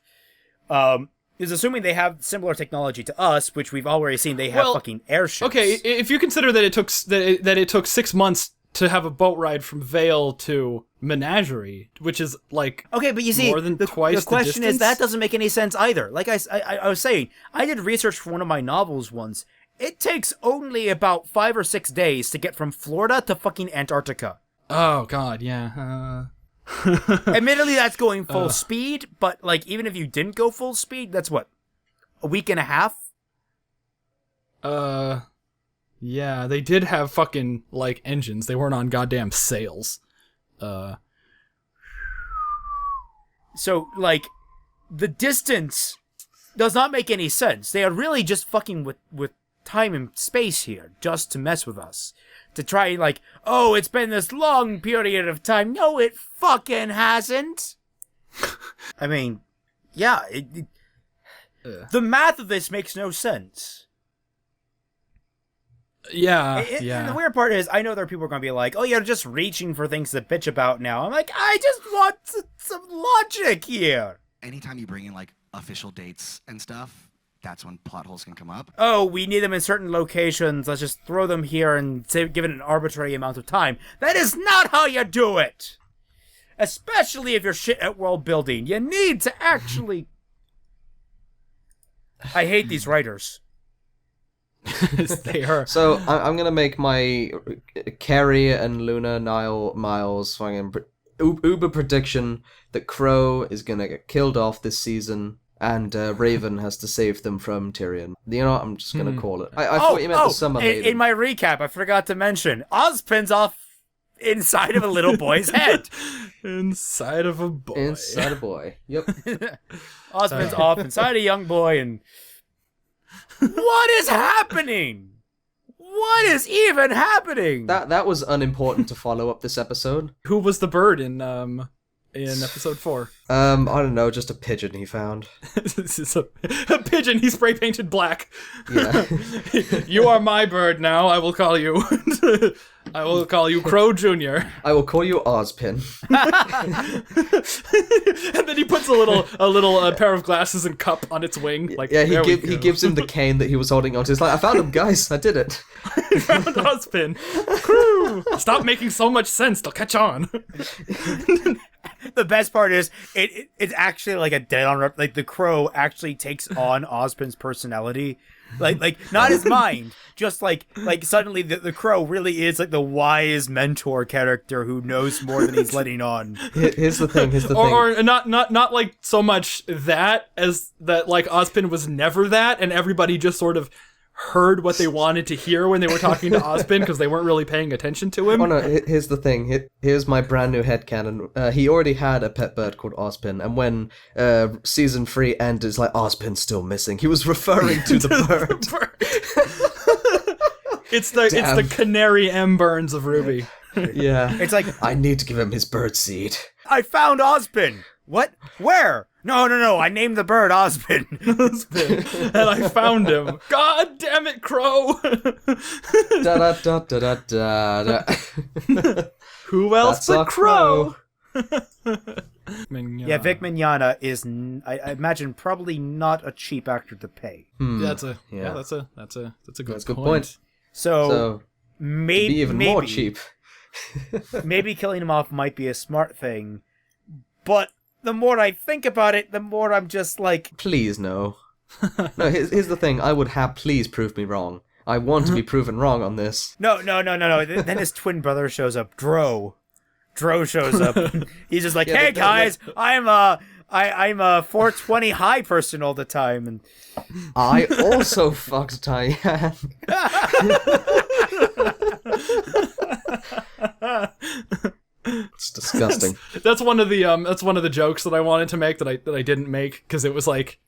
Is assuming they have similar technology to us, which we've already seen they have fucking airships. Okay, if you consider that it took 6 months to have a boat ride from Vale to Menagerie, which is like okay, but you see, more than twice the question distance? Is that doesn't make any sense either. Like I was saying, I did research for one of my novels once. It takes only about 5 or 6 days to get from Florida to fucking Antarctica. Oh God, yeah. Admittedly, that's going full speed, but like even if you didn't go full speed, that's what, a week and a half. Yeah, they did have fucking, like, engines. They weren't on goddamn sails. So, like, the distance does not make any sense. They are really just fucking with time and space here, just to mess with us. to try and like, oh, it's been this long period of time. No, it fucking hasn't. I mean, yeah, the math of this makes no sense. Yeah, And the weird part is, I know there are people who are going to be like, oh, you're just reaching for things to bitch about now. I'm like, I just want some logic here. Anytime you bring in, like, official dates and stuff, that's when plot holes can come up. Oh, we need them in certain locations. Let's just throw them here and give it an arbitrary amount of time. That is not how you do it. Especially if you're shit at world building. You need to actually... I hate these writers. They are. So I'm gonna make my Carrie and Luna, Niall, Miles fucking uber prediction that Crow is gonna get killed off this season, and Raven has to save them from Tyrion. You know what? I'm just gonna call it. I thought you meant the summer maiden. In my recap, I forgot to mention Ozpin's off inside of a little boy's head. Inside of a boy. Inside a boy. Yep. Ozpin's off inside a young boy, and what is happening? What is even happening? That was unimportant to follow up this episode. Who was the bird in episode 4? I don't know, just a pigeon he found. This is a pigeon. He spray painted black. Yeah. You are my bird now. I will call you. I will call you Crow Jr. I will call you Ozpin. And then he puts a little pair of glasses and cup on its wing. Like, yeah, he gives him the cane that he was holding onto. He's like, I found him, guys. I did it. I found Ozpin. Crew. Stop making so much sense. They'll catch on. The best part is it's actually like a dead on like the Crow actually takes on Ozpin's personality. Like not his mind, just like suddenly the Crow really is like the wise mentor character who knows more than he's letting on. Here's the thing. Or not like so much that as that like Ozpin was never that, and everybody just sort of heard what they wanted to hear when they were talking to Ozpin because they weren't really paying attention to him. Oh no, here's the thing. Here's my brand new headcanon. He already had a pet bird called Ozpin, and when season 3 ended, it's like, Ozpin's still missing. He was referring to the bird. It's the Canary M. Burns of RWBY. Yeah. It's like, I need to give him his bird seed. I found Ozpin. What? Where? No. I named the bird Ozpin. And I found him. God damn it, Crow. Da da da da da da. Who else but Crow? Yeah, Vic Mignogna is, I imagine, probably not a cheap actor to pay. That's a good point. So maybe even more cheap. Maybe killing him off might be a smart thing, but the more I think about it, the more I'm just like... Please, no. No, here's the thing. I would have... Please prove me wrong. I want to be proven wrong on this. No. Then his twin brother shows up. Dro shows up. He's just like, hey, guys, I'm a 420 high person all the time. And I also fucked Diane. It's disgusting. That's one of the jokes that I wanted to make that I didn't make because it was like,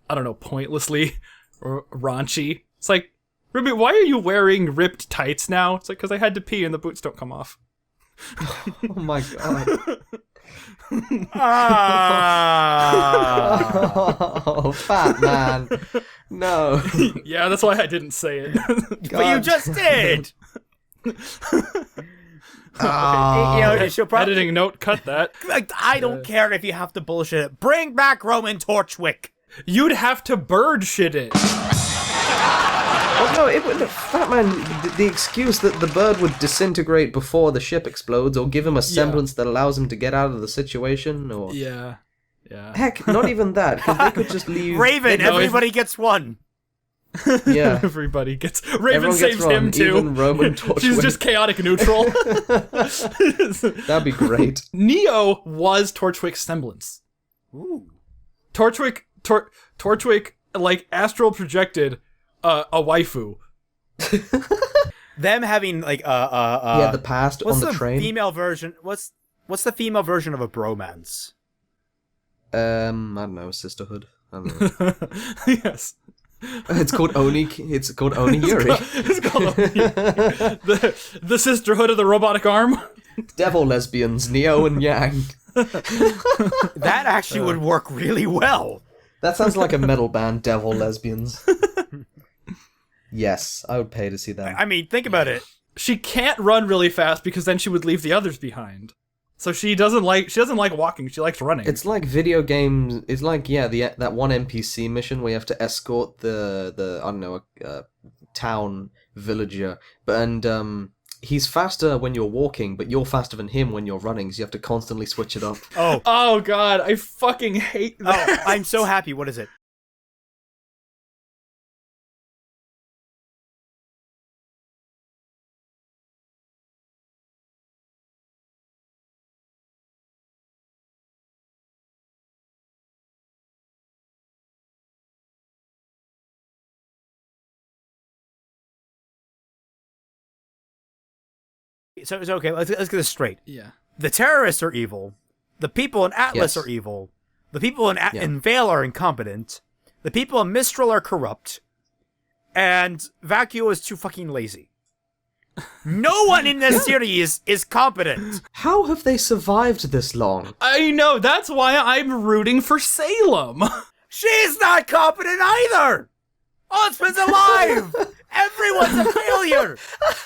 I don't know, pointlessly raunchy. It's like, RWBY, why are you wearing ripped tights now? It's like, because I had to pee and the boots don't come off. Oh my god. Oh, Fatman. No. Yeah, that's why I didn't say it. But you just did. Okay. She'll probably... Editing note, cut that. Like, I don't care if you have to bullshit it. Bring back Roman Torchwick. You'd have to bird shit it. Well, no, it would. Fatman, the excuse that the bird would disintegrate before the ship explodes, or give him a semblance that allows him to get out of the situation, or yeah. Heck, not even that, because they could just leave. Raven, everybody gets one. Yeah, everybody gets. Raven Everyone saves gets one, him too. Even Roman Torchwick. She's just chaotic neutral. That'd be great. Neo was Torchwick's semblance. Ooh. Torchwick, like astral projected a waifu. Them having like the past on the train. Female version? What's the female version of a bromance? I don't know, sisterhood. I don't know. Yes. It's called Onigiri. It's called the Sisterhood of the Robotic Arm. Devil lesbians, Neo and Yang. That actually would work really well. That sounds like a metal band, Devil Lesbians. Yes, I would pay to see that. I mean, think about it. She can't run really fast because then she would leave the others behind. So she doesn't like walking, she likes running. It's like video games. It's like that one NPC mission where you have to escort the I don't know, town villager, and he's faster when you're walking, but you're faster than him when you're running, so you have to constantly switch it up. Oh god, I fucking hate that. Oh, I'm so happy. What is it? So okay, let's get this straight. Yeah. The terrorists are evil. The people in Atlas Yes. are evil. The people in Vale are incompetent. The people in Mistral are corrupt. And Vacuo is too fucking lazy. No one in this series is competent. How have they survived this long? I know, that's why I'm rooting for Salem. She's not competent either. Osman's alive. Everyone's a failure.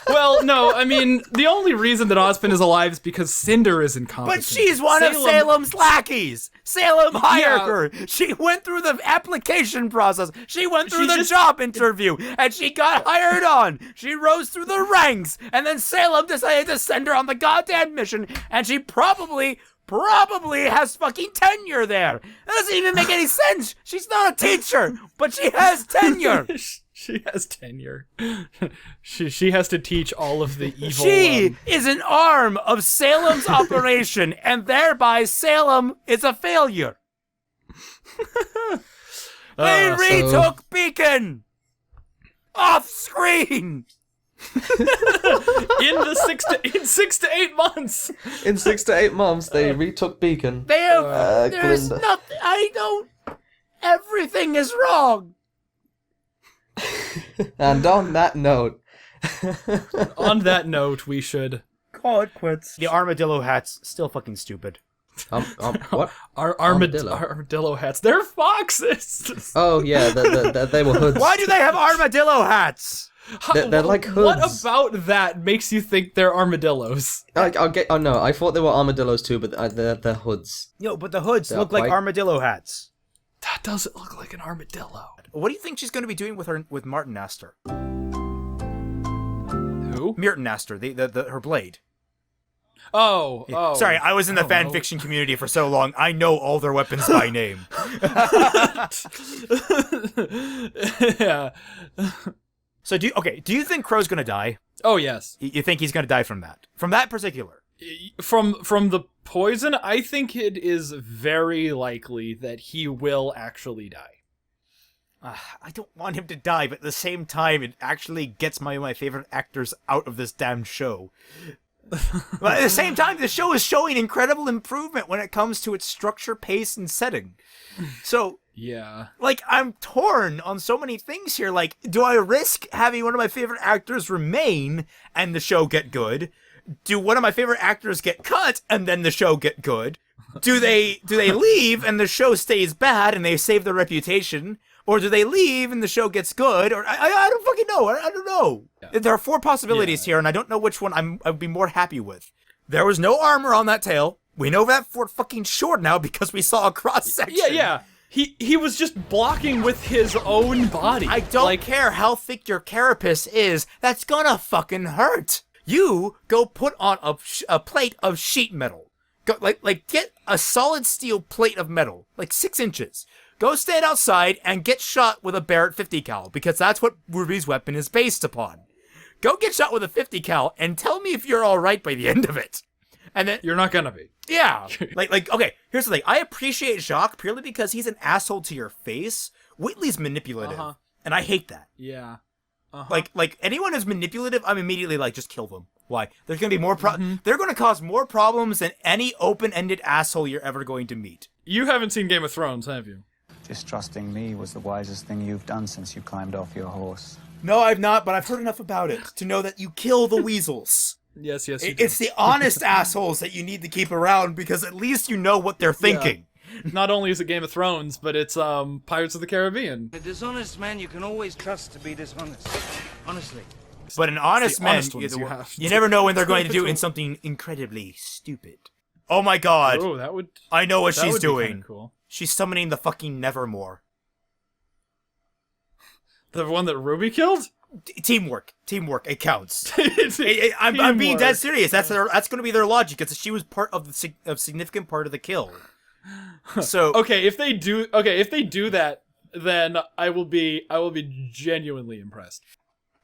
Well, no, I mean, the only reason that Ozpin is alive is because Cinder is incompetent. But she's one of Salem's lackeys. Salem hired her. She went through the application process. She went through the job interview, and she got hired on. She rose through the ranks, and then Salem decided to send her on the goddamn mission, and she probably has fucking tenure there. That doesn't even make any sense. She's not a teacher, but she has tenure. She has tenure. She has to teach all of the evil. She is an arm of Salem's operation, and thereby Salem is a failure. They retook Beacon off screen. in 6 to 8 months. In 6 to 8 months, they retook Beacon. They have. There's Glinda. nothing. I don't. Everything is wrong. And on that note, we should call it quits. The armadillo hat's still fucking stupid. What? Armadillo hats. They're foxes. Oh yeah, they were hoods. Why do they have armadillo hats? They're like hoods. What about that makes you think they're armadillos? Oh no, I thought they were armadillos too, but they're hoods. Yo, but the hoods They're look like white. armadillo hats. That doesn't look like an armadillo. What do you think she's going to be doing with Martin Astor? Who? Merton Astor, her blade. Oh. Sorry, I was in the fan fiction community for so long. I know all their weapons by name. Yeah. So do you think Crow's gonna die? Oh yes. You think he's gonna die from that? From that particular? From the poison, I think it is very likely that he will actually die. I don't want him to die, but at the same time, it actually gets my favorite actors out of this damn show. But at the same time, the show is showing incredible improvement when it comes to its structure, pace, and setting. So, yeah. Like, I'm torn on so many things here. Like, do I risk having one of my favorite actors remain and the show get good? Do one of my favorite actors get cut and then the show get good? Do they leave and the show stays bad and they save their reputation? Or do they leave and the show gets good? Or I don't fucking know. I don't know. Yeah. There are 4 possibilities here, and I don't know which one I'd be more happy with. There was no armor on that tail. We know that for fucking sure now because we saw a cross section. Yeah. He was just blocking with his own body. I don't care how thick your carapace is. That's gonna fucking hurt. You go put on a plate of sheet metal. Go like get a solid steel plate of metal, like 6 inches. Go stand outside and get shot with a Barrett 50 cal, because that's what RWBY's weapon is based upon. Go get shot with a 50 cal and tell me if you're alright by the end of it. And then you're not gonna be. Yeah. Okay, here's the thing. I appreciate Jacques purely because he's an asshole to your face. Whitley's manipulative. And I hate that. Yeah. Like anyone who's manipulative, I'm immediately like, just kill them. Why? There's gonna be more they're gonna cause more problems than any open-ended asshole you're ever going to meet. You haven't seen Game of Thrones, have you? This trusting me was the wisest thing you've done since you climbed off your horse. No, I've not, but I've heard enough about it to know that you kill the weasels. Yes, you do. It's the honest assholes that you need to keep around because at least you know what they're thinking. Yeah. Not only is it Game of Thrones, but it's Pirates of the Caribbean. A dishonest man you can always trust to be dishonest. Honestly. But an honest man, you never know when they're going to do in something incredibly stupid. Oh my god. Oh, that would. I know what she's would be doing. kinda cool. She's summoning the fucking Nevermore. The one that Ruby killed? Teamwork. It counts. I'm being dead serious. That's going to be their logic. It's she was part of the significant part of the kill. So okay, if they do that, then I will be genuinely impressed.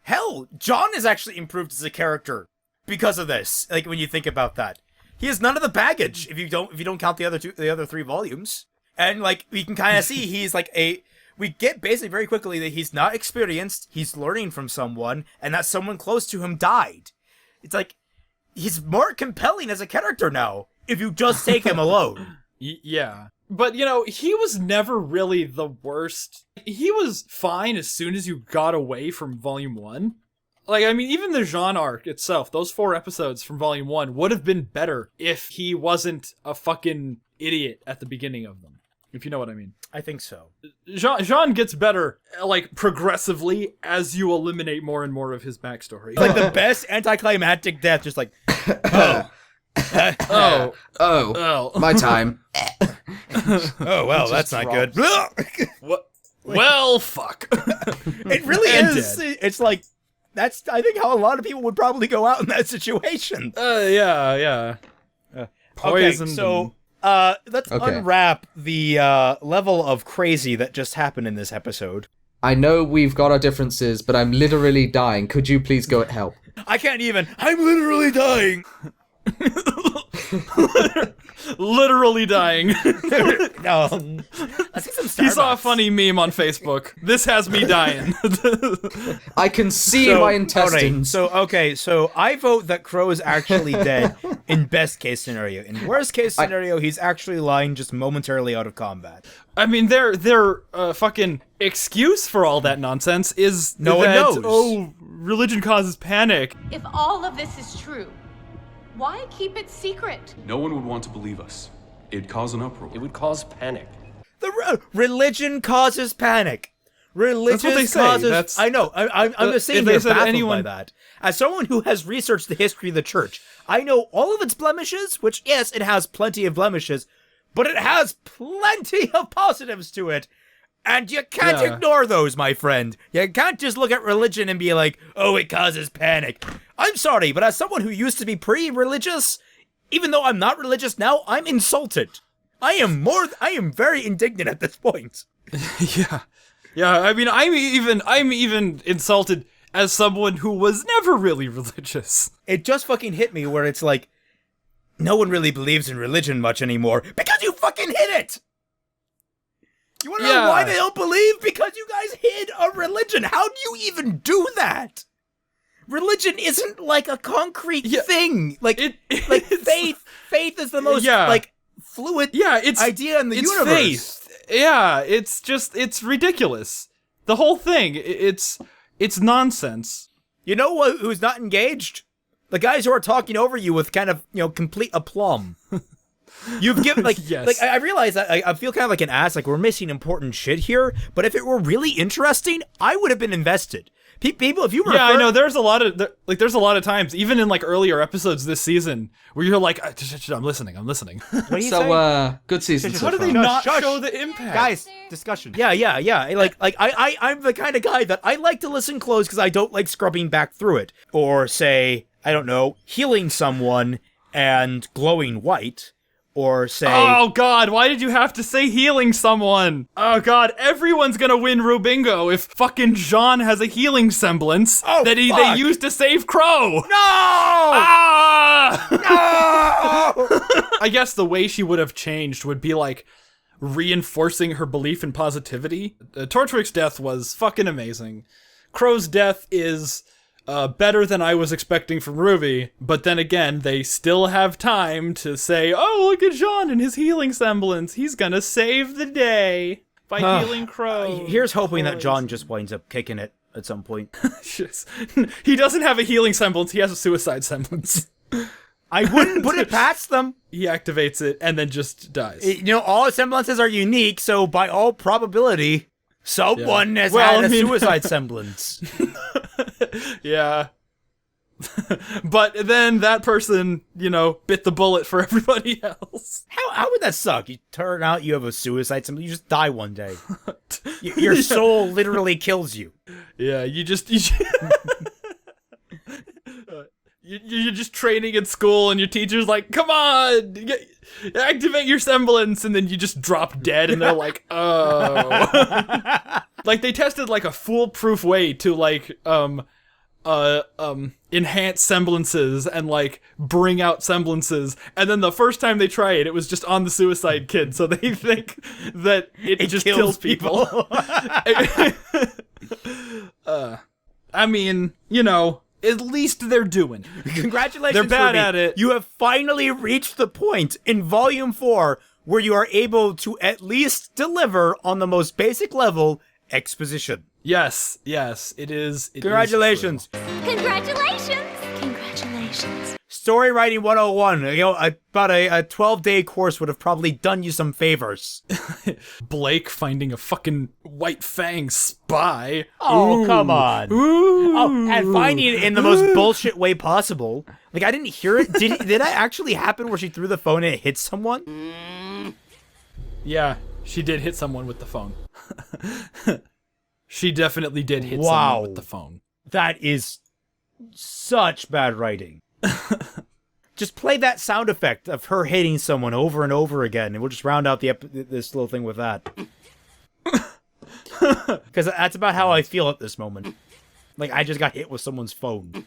Hell, John has actually improved as a character because of this. Like when you think about that, he has none of the baggage if you don't count the other 3 volumes. And like we can kind of see, he's like we get basically very quickly that he's not experienced. He's learning from someone, and that someone close to him died. It's like he's more compelling as a character now if you just take him alone. Yeah. But, he was never really the worst. He was fine as soon as you got away from Volume 1. Like, I mean, even the Jean arc itself, those 4 episodes from Volume 1 would have been better if he wasn't a fucking idiot at the beginning of them. If you know what I mean. I think so. Jean gets better, like, progressively as you eliminate more and more of his backstory. It's like the best anticlimactic death, just like, my time. Oh, well, that's not good. What? Well, fuck. It really is. Dead. It's like, that's, I think, how a lot of people would probably go out in that situation. Yeah. Poisoned. Okay, so, let's unwrap the level of crazy that just happened in this episode. I know we've got our differences, but I'm literally dying. Could you please go help? I can't even. I'm literally dying. Literally dying. No. I see some Starbucks. He saw a funny meme on Facebook. This has me dying. I can see my intestines. So I vote that Crow is actually dead in best case scenario. In worst case scenario, he's actually lying just momentarily out of combat. I mean, their fucking excuse for all that nonsense is no one knows. Oh, religion causes panic. If all of this is true, why keep it secret? No one would want to believe us. It'd cause an uproar. It would cause panic. Religion causes panic. Religion causes. That's, I know. I'm just saying they're baffled by that. As someone who has researched the history of the church, I know all of its blemishes. Which yes, it has plenty of blemishes, but it has plenty of positives to it. And you can't ignore those, my friend. You can't just look at religion and be like, oh, it causes panic. I'm sorry, but as someone who used to be pretty religious, even though I'm not religious now, I'm insulted. I am very indignant at this point. Yeah. I mean, I'm even insulted as someone who was never really religious. It just fucking hit me where it's like, no one really believes in religion much anymore because you fucking hid it. You want to know why they don't believe? Because you guys hid a religion. How do you even do that? Religion isn't like a concrete thing. Like faith is the most like fluid idea in the universe. Faith. Yeah, it's ridiculous. The whole thing, it's nonsense. You know who's not engaged? The guys who are talking over you with kind of, complete aplomb. You've given, yes. I realize that I feel kind of like an ass, like we're missing important shit here, but if it were really interesting, I would have been invested. People, if you were I know there's a lot of times, even in like earlier episodes this season, where you're like, I'm listening. What do you say? Good season. How do they not show the impact? Guys, discussion. Yeah. I'm the kind of guy that I like to listen close because I don't like scrubbing back through it. Or say, I don't know, healing someone and glowing white. Or say... Oh, God, why did you have to say healing someone? Oh, God, everyone's gonna win Rubingo if fucking Jean has a healing semblance that they used to save Crow. No! Ah! No! I guess the way she would have changed would be, like, reinforcing her belief in positivity. Torchwick's death was fucking amazing. Crow's death is... better than I was expecting from RWBY, but then again, they still have time to say, oh, look at Jean and his healing semblance, he's gonna save the day. by healing Crow. Here's hoping that John just winds up kicking it at some point. He doesn't have a healing semblance, he has a suicide semblance. I wouldn't put it past them. He activates it and then just dies. You know, all semblances are unique, so by all probability, someone has had a suicide semblance. Yeah. But then that person, bit the bullet for everybody else. How would that suck? You turn out you have a suicide semblance, you just die one day. Your soul literally kills you. Yeah, you're just training in school and your teacher's like, come on, activate your semblance, and then you just drop dead and they're like, oh. Like they tested like a foolproof way to like enhance semblances and like bring out semblances, and then the first time they try it was just on the suicide kid, so they think that it just kills people. I mean, at least they're doing it. Congratulations, they're bad Ruby. at it. You have finally reached the point in Volume 4 where you are able to at least deliver on the most basic level exposition. Yes, it is. Congratulations. Congratulations. Story writing 101. About a 12-day course would have probably done you some favors. Blake finding a fucking White Fang spy. Oh, Ooh. come on. Ooh. Oh, and finding it in the most bullshit way possible. Like, I didn't hear it. Did that actually happen where she threw the phone and it hit someone? Yeah, she did hit someone with the phone. She definitely did hit someone with the phone. That is such bad writing. Just play that sound effect of her hitting someone over and over again, and we'll just round out this little thing with that. Because that's about how I feel at this moment. Like, I just got hit with someone's phone.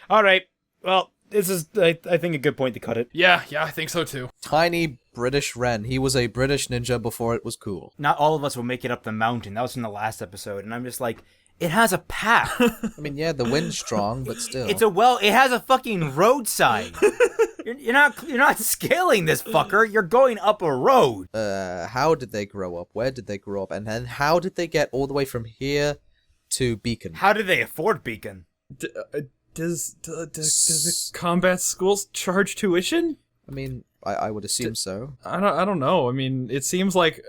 All right. Well, this is, I think, a good point to cut it. Yeah, I think so too. Tiny British Ren. He was a British ninja before it was cool. Not all of us will make it up the mountain. That was in the last episode, and I'm just like, it has a path. I mean, yeah, the wind's strong, but still. It has a fucking roadside. You're not scaling this fucker. You're going up a road. How did they grow up? Where did they grow up? And then how did they get all the way from here to Beacon? How did they afford Beacon? Does the combat schools charge tuition? I mean, I would assume so. I don't know. I mean, it seems like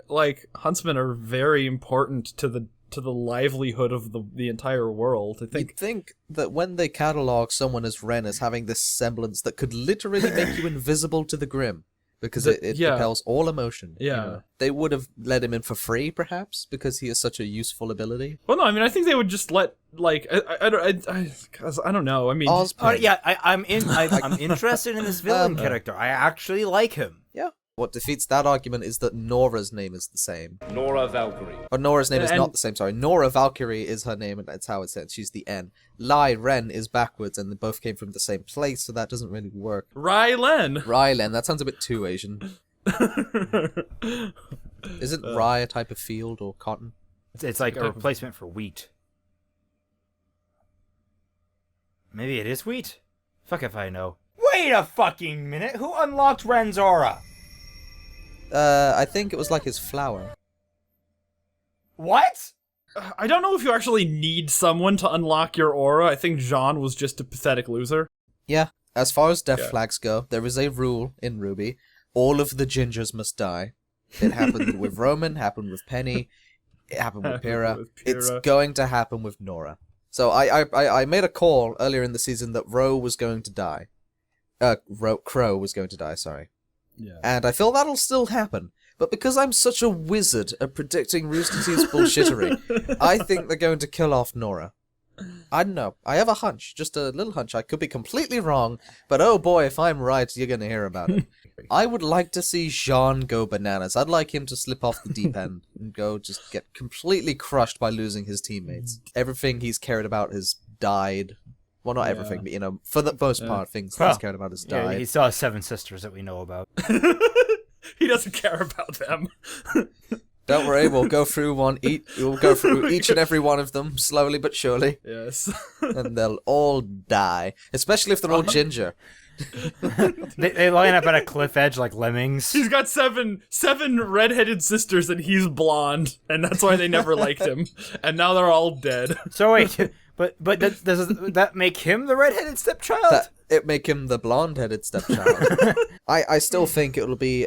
huntsmen are very important to the livelihood of the entire world. I think. You'd think that when they catalog someone as Ren as having this semblance that could literally make you invisible to the Grim, because it repels all emotion. Yeah. They would have let him in for free, perhaps, because he has such a useful ability. Well, no, I mean, I think they would just let, I don't know. I mean, I'm interested in this villain character. I actually like him. Yeah. What defeats that argument is that Nora's name is the same. Nora Valkyrie. Or Nora's name is not the same, sorry. Nora Valkyrie is her name, and that's how it's said. She's the N. Lai Ren is backwards, and they both came from the same place, so that doesn't really work. Rylen. That sounds a bit too Asian. Isn't rye a type of field or cotton? It's like a replacement for wheat. Maybe it is wheat? Fuck if I know. Wait a fucking minute! Who unlocked Ren's aura? I think it was like his flower. What? I don't know if you actually need someone to unlock your aura. I think Jean was just a pathetic loser. Yeah, as far as death flags go, there is a rule in RWBY. All of the gingers must die. It happened with Roman, happened with Penny, it happened with Pyrrha. It's going to happen with Nora. So I made a call earlier in the season that Crow was going to die. Sorry. Yeah. And I feel that'll still happen. But because I'm such a wizard at predicting Rooster Teeth's bullshittery, I think they're going to kill off Nora. I don't know. I have a hunch. Just a little hunch. I could be completely wrong, but oh boy, if I'm right, you're going to hear about it. I would like to see Jean go bananas. I'd like him to slip off the deep end and go just get completely crushed by losing his teammates. Everything he's cared about has died. Well, not everything, but, for the most part, things he's cared about has died. Yeah, he still has 7 sisters that we know about. He doesn't care about them. Don't worry, we'll go through we'll go through each and every one of them, slowly but surely. Yes. And they'll all die. Especially if they're all ginger. They line up at a cliff edge like lemmings. He's got seven redheaded sisters and he's blonde, and that's why they never liked him. And now they're all dead. So wait, but does that make him the redheaded stepchild? It make him the blonde-headed stepchild. I still think it'll be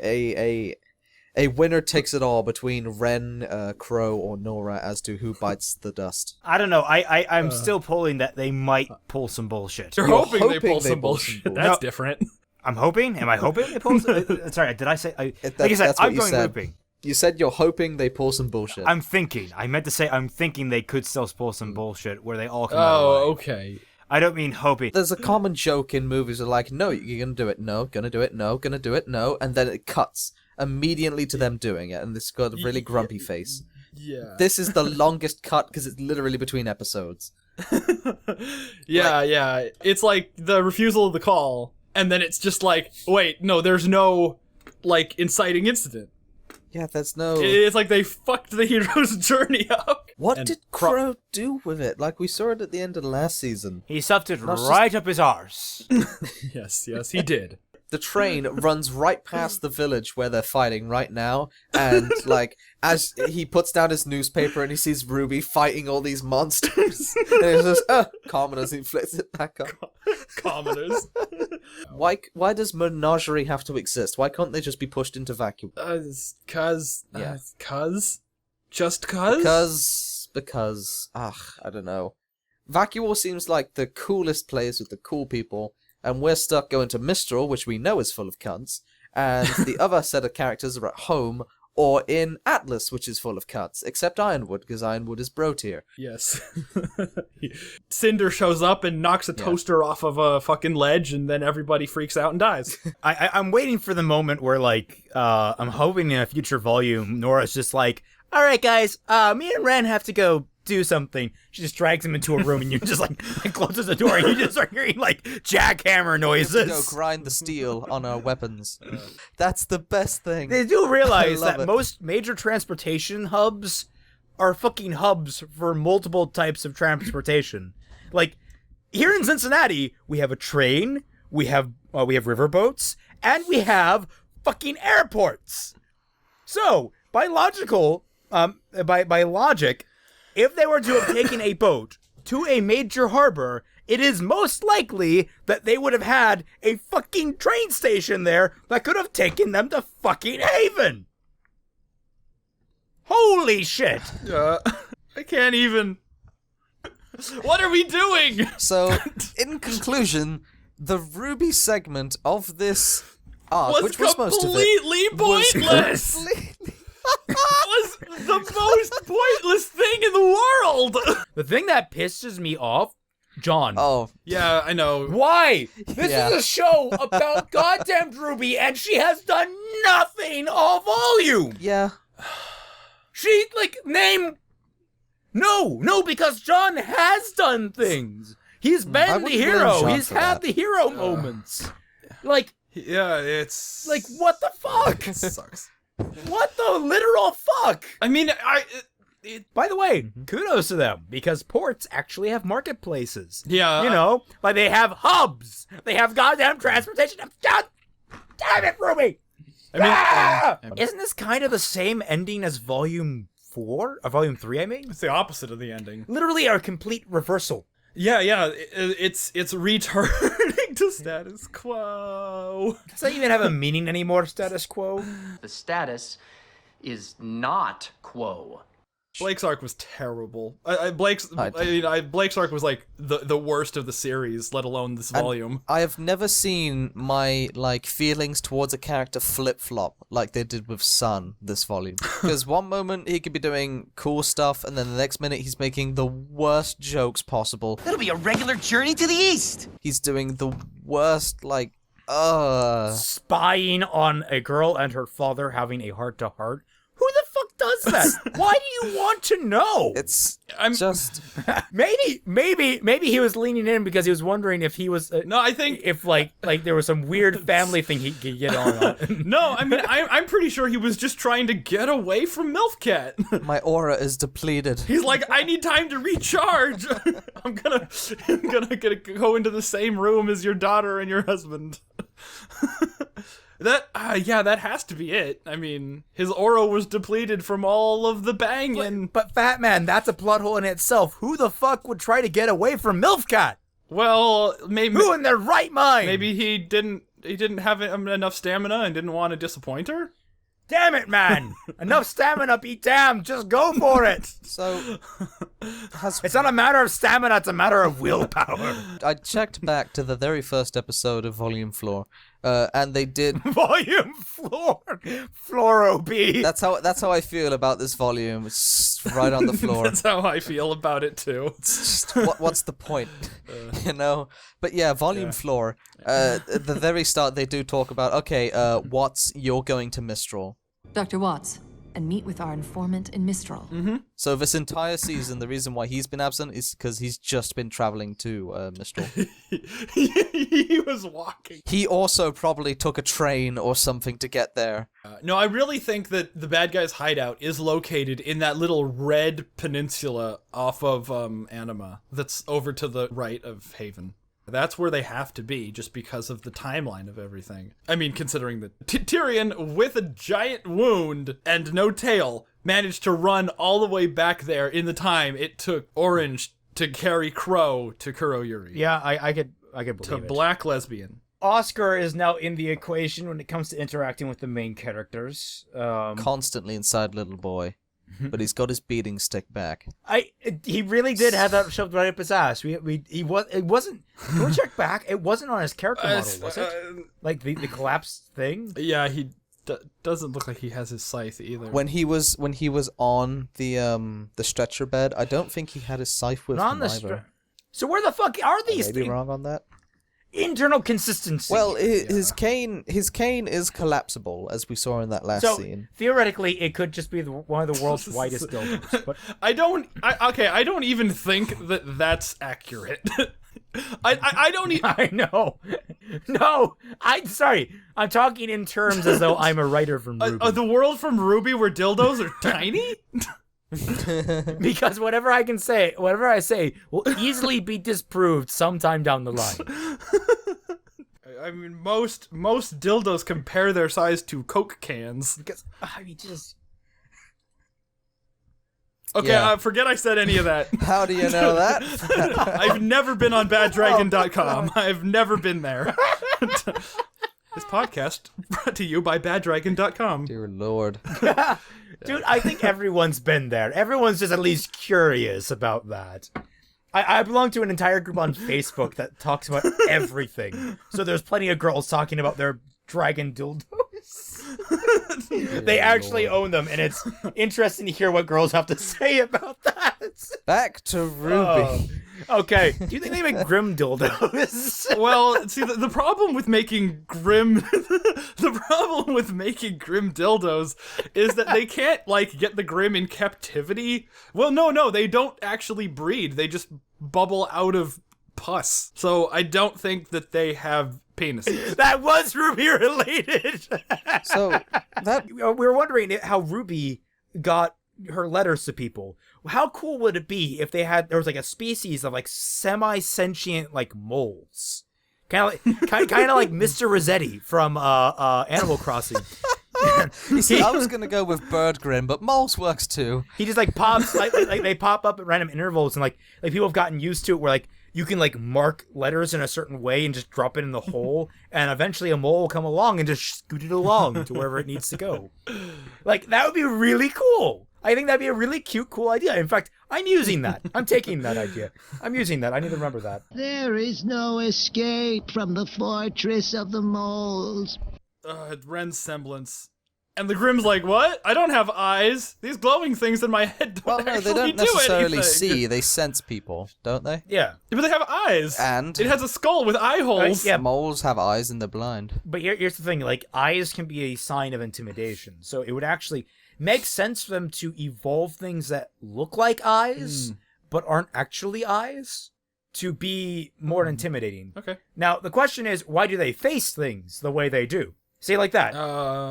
a winner takes it all between Ren, Crow, or Nora as to who bites the dust. I don't know. I'm still pulling that they might pull some bullshit. You're hoping they pull some bullshit. That's different. I'm hoping. Am I hoping they pull some... Sorry, did I say... like I said, I'm going looping. You said you're hoping they pull some bullshit. I'm thinking. I meant to say I'm thinking they could still pull some bullshit where they all come out Oh, alive. okay. I don't mean hoping. There's a common joke in movies of like, no, you're gonna do it, no, gonna do it, no, gonna do it, no, and then it cuts immediately to them doing it, and it's got a really grumpy face. Yeah. This is the longest cut because it's literally between episodes. Yeah. It's like the refusal of the call, and then it's just like, wait, no, there's no, like, inciting incident. Yeah, there's no... It's like they fucked the hero's journey up. What did Crow do with it? Like, we saw it at the end of the last season. He stuffed it right up his arse. Yes, he did. The train runs right past the village where they're fighting right now, and, like, as he puts down his newspaper and he sees RWBY fighting all these monsters, and he says, commoners, he flips it back up. Commoners. Why does menagerie have to exist? Why can't they just be pushed into vacuum? Cause. Just cause? Because, I don't know. Vacuum seems like the coolest place with the cool people, and we're stuck going to Mistral, which we know is full of cunts, and the other set of characters are at home, or in Atlas, which is full of cunts, except Ironwood, because Ironwood is bro tier. Yes. Cinder shows up and knocks a toaster off of a fucking ledge, and then everybody freaks out and dies. I'm waiting for the moment where, like, I'm hoping in a future volume, Nora's just like, all right, guys, me and Ren have to go do something. She just drags him into a room, and you just like closes the door, and you just start hearing like jackhammer noises. We have to go grind the steel on our weapons. That's the best thing. They do realize that most major transportation hubs are fucking hubs for multiple types of transportation. Like here in Cincinnati, we have a train, we have riverboats, and we have fucking airports. So by logic, if they were to have taken a boat to a major harbor, it is most likely that they would have had a fucking train station there that could have taken them to fucking Haven. Holy shit. I can't even. What are we doing? So, in conclusion, the RWBY segment of this arc, which was most of it, pointless. Was the most pointless thing in the world. The thing that pisses me off, John. Oh. Yeah, I know. Why? This is a show about goddamn RWBY, and she has done nothing all volume. Yeah. She, like, name... No, because John has done things. He's been the hero. He's had the hero moments. Like... Yeah, it's... Like, what the fuck? It sucks. What the literal fuck? I mean, by the way, kudos to them, because ports actually have marketplaces. Yeah. You know, like they have hubs. They have goddamn transportation. God damn it, RWBY! I mean, isn't this kind of the same ending as Volume 4? Or Volume 3, I mean? It's the opposite of the ending. Literally a complete reversal. Yeah, it's returning to status quo. Does that even have a meaning anymore, status quo? The status is not quo. Blake's arc was terrible. Blake's arc was like the worst of the series, let alone this volume. I have never seen my feelings towards a character flip-flop like they did with Sun this volume. Because one moment he could be doing cool stuff, and then the next minute he's making the worst jokes possible. It'll be a regular journey to the east. He's doing the worst spying on a girl and her father having a heart-to-heart. Who the fuck does that? Why do you want to know? Just maybe he was leaning in because he was wondering if he was. No, I think if like there was some weird family thing he could get on. No, I mean I'm pretty sure he was just trying to get away from MILF Cat. My aura is depleted. He's like, I need time to recharge. I'm gonna go into the same room as your daughter and your husband. That has to be it. I mean, his aura was depleted from all of the banging. But Fatman, that's a plot hole in itself. Who the fuck would try to get away from MILF Cat? Well, maybe who in their right mind? Maybe he didn't have enough stamina and didn't want to disappoint her. Damn it, man! Enough stamina, be damned. Just go for it. So, it's not a matter of stamina; it's a matter of willpower. I checked back to the very first episode of Volume 4, and they did Volume 4, RWBY. That's how I feel about this volume. It's right on the floor. That's how I feel about it too. It's just, what's the point, you know? But yeah, Volume 4. At the very start, they do talk about Watts, you're going to Mistral. Dr. Watts, and meet with our informant in Mistral. Mm-hmm. So this entire season, the reason why he's been absent is because he's just been traveling to Mistral. He was walking. He also probably took a train or something to get there. No, I really think that the bad guy's hideout is located in that little red peninsula off of Anima that's over to the right of Haven. That's where they have to be, just because of the timeline of everything. I mean, considering that Tyrion, with a giant wound and no tail, managed to run all the way back there in the time it took Orange to carry Crow to Kuroyuri. Yeah, I could believe to it. Black Lesbian. Oscar is now in the equation when it comes to interacting with the main characters. Constantly inside Little Boy. But he's got his beating stick back. He really did have that shoved right up his ass. It wasn't. Can we check back? It wasn't on his character model, was it? Like the collapsed thing. Yeah, he doesn't look like he has his scythe either. When he was on the stretcher bed, I don't think he had his scythe with him either. So where the fuck are these things? Maybe wrong on that. Internal consistency. Well, his cane is collapsible, as we saw in that last scene. Theoretically, it could just be one of the world's whitest dildos. But I don't even think that that's accurate. I don't even. I know. No, I'm sorry. I'm talking in terms as though I'm a writer from RWBY. The world from RWBY where dildos are tiny? Because whatever I say will easily be disproved sometime down the line. I mean, most dildos compare their size to Coke cans. Because I mean, just okay. Forget I said any of that. How do you know that? I've never been on baddragon.com. I've never been there. This podcast brought to you by baddragon.com. Dear Lord. Dude, I think everyone's been there. Everyone's just at least curious about that. I belong to an entire group on Facebook that talks about everything. So there's plenty of girls talking about their dragon dildos. They actually own them, and it's interesting to hear what girls have to say about that. Back to RWBY. Okay. Do you think they make grim dildos? Well, see, the problem with making grim dildos is that they can't get the grim in captivity. Well, no, they don't actually breed. They just bubble out of pus. So I don't think that they have penises. That was RWBY related. So we were wondering how RWBY got her letters to people. How cool would it be if there was a species of semi-sentient moles, kind of like Mr. Rossetti from Animal Crossing. You see, I was gonna go with bird grim, but moles works too. He just pops they pop up at random intervals, and people have gotten used to it where you can mark letters in a certain way and just drop it in the hole, and eventually a mole will come along and just scoot it along to wherever it needs to go. That would be really cool. I think that'd be a really cute, cool idea. In fact, I'm using that. I'm taking that idea. I'm using that. I need to remember that. There is no escape from the fortress of the moles. Ren's semblance. And the Grimm's like, what? I don't have eyes. These glowing things in my head don't they don't necessarily see. They sense people, don't they? Yeah. But they have eyes. And it has a skull with eye holes. Yeah. Moles have eyes and they're blind. But here's the thing. Eyes can be a sign of intimidation. So it would actually makes sense for them to evolve things that look like eyes, but aren't actually eyes, to be more intimidating. Okay. Now, the question is, why do they face things the way they do? See, like that.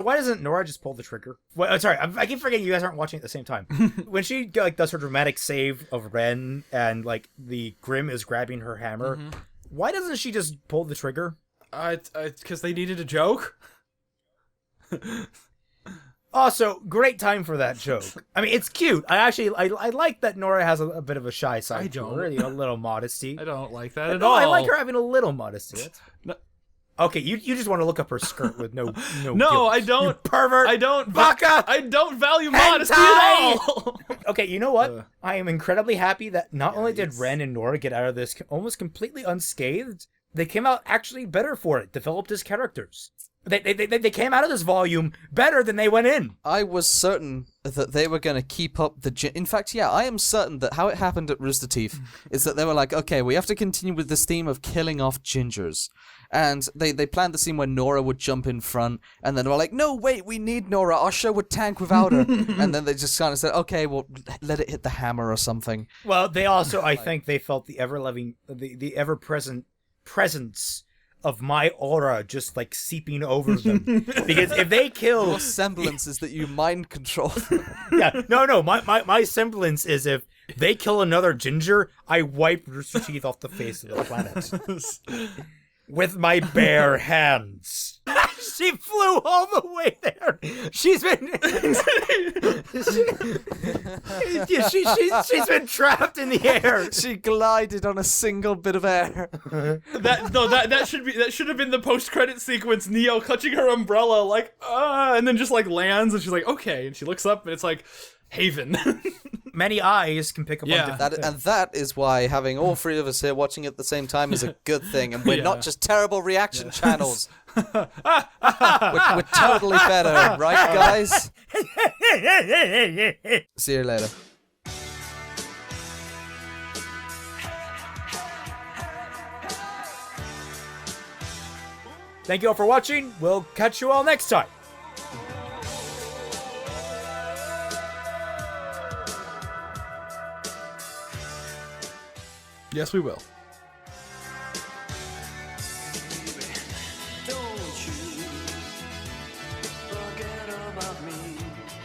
Why doesn't Nora just pull the trigger? Well, sorry, I keep forgetting you guys aren't watching at the same time. When she like does her dramatic save of Ren and like the Grim is grabbing her hammer, why doesn't she just pull the trigger? It's because they needed a joke. Also, great time for that joke. I mean, it's cute. I like that Nora has a bit of a shy side to her, a little modesty. I don't like that at all. I like her having a little modesty. Okay, you just want to look up her skirt with no guilt. I don't. You pervert. I don't. Baka. I don't value modesty at all. Okay, you know what? I am incredibly happy that not only did Ren and Nora get out of this almost completely unscathed, they came out actually better for it. Developed as characters. They came out of this volume better than they went in. I was certain that they were going to keep up in fact, yeah, I am certain that how it happened at Rooster Teeth is that they were like, okay, we have to continue with this theme of killing off gingers. And they planned the scene where Nora would jump in front, and then they were like, no, wait, we need Nora. Our show would tank without her. And then they just kind of said, okay, well, let it hit the hammer or something. Well, they also, I think they felt the the ever-present presence of my aura just like seeping over them. Because if they kill... Your semblance is that you mind control them. Yeah, no, my semblance is if they kill another ginger, I wipe Rooster Teeth off the face of the planet. With my bare hands. She flew all the way there. She's been she's been trapped in the air. She glided on a single bit of air. That should have been the post-credit sequence. Neo clutching her umbrella like and then just like lands and she's like okay, and she looks up and it's like Haven. Many eyes can pick up on different things. And that is why having all three of us here watching at the same time is a good thing, and we're not just terrible reaction channels. we're totally better, right, guys? See you later. Thank you all for watching. We'll catch you all next time. Yes, we will.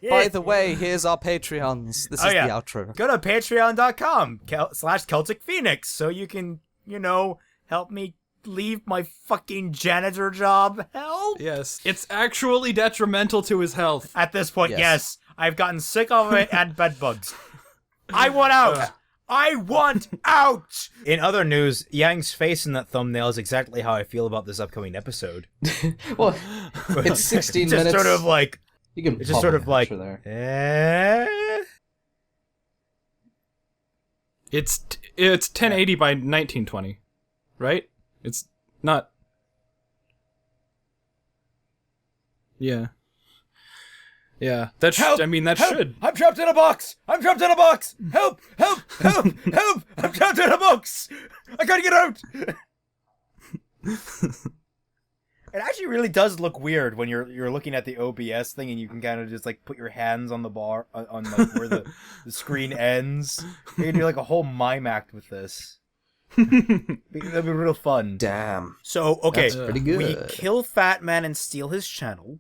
By the way, here's our Patreons. This is the outro. Go to patreon.com/Celtic Phoenix so you can, help me leave my fucking janitor job. Help? Yes. It's actually detrimental to his health. At this point, yes. I've gotten sick of it and bed bugs. I want out! I want out! In other news, Yang's face in that thumbnail is exactly how I feel about this upcoming episode. Well, it's 16 just minutes. Sort of like... You can it's just sort of like... It's 1080 by 1920, right? It's not... Yeah. Yeah, that help! that help! should. I'm trapped in a box! I'm trapped in a box! Help! Help! Help! Help! I'm trapped in a box! I gotta get out! It actually really does look weird when you're looking at the OBS thing and you can kind of just like put your hands on the bar on like where the screen ends. You can do like a whole mime act with this. That'd be real fun. Damn. So okay, that's pretty good. We kill Fatman and steal his channel.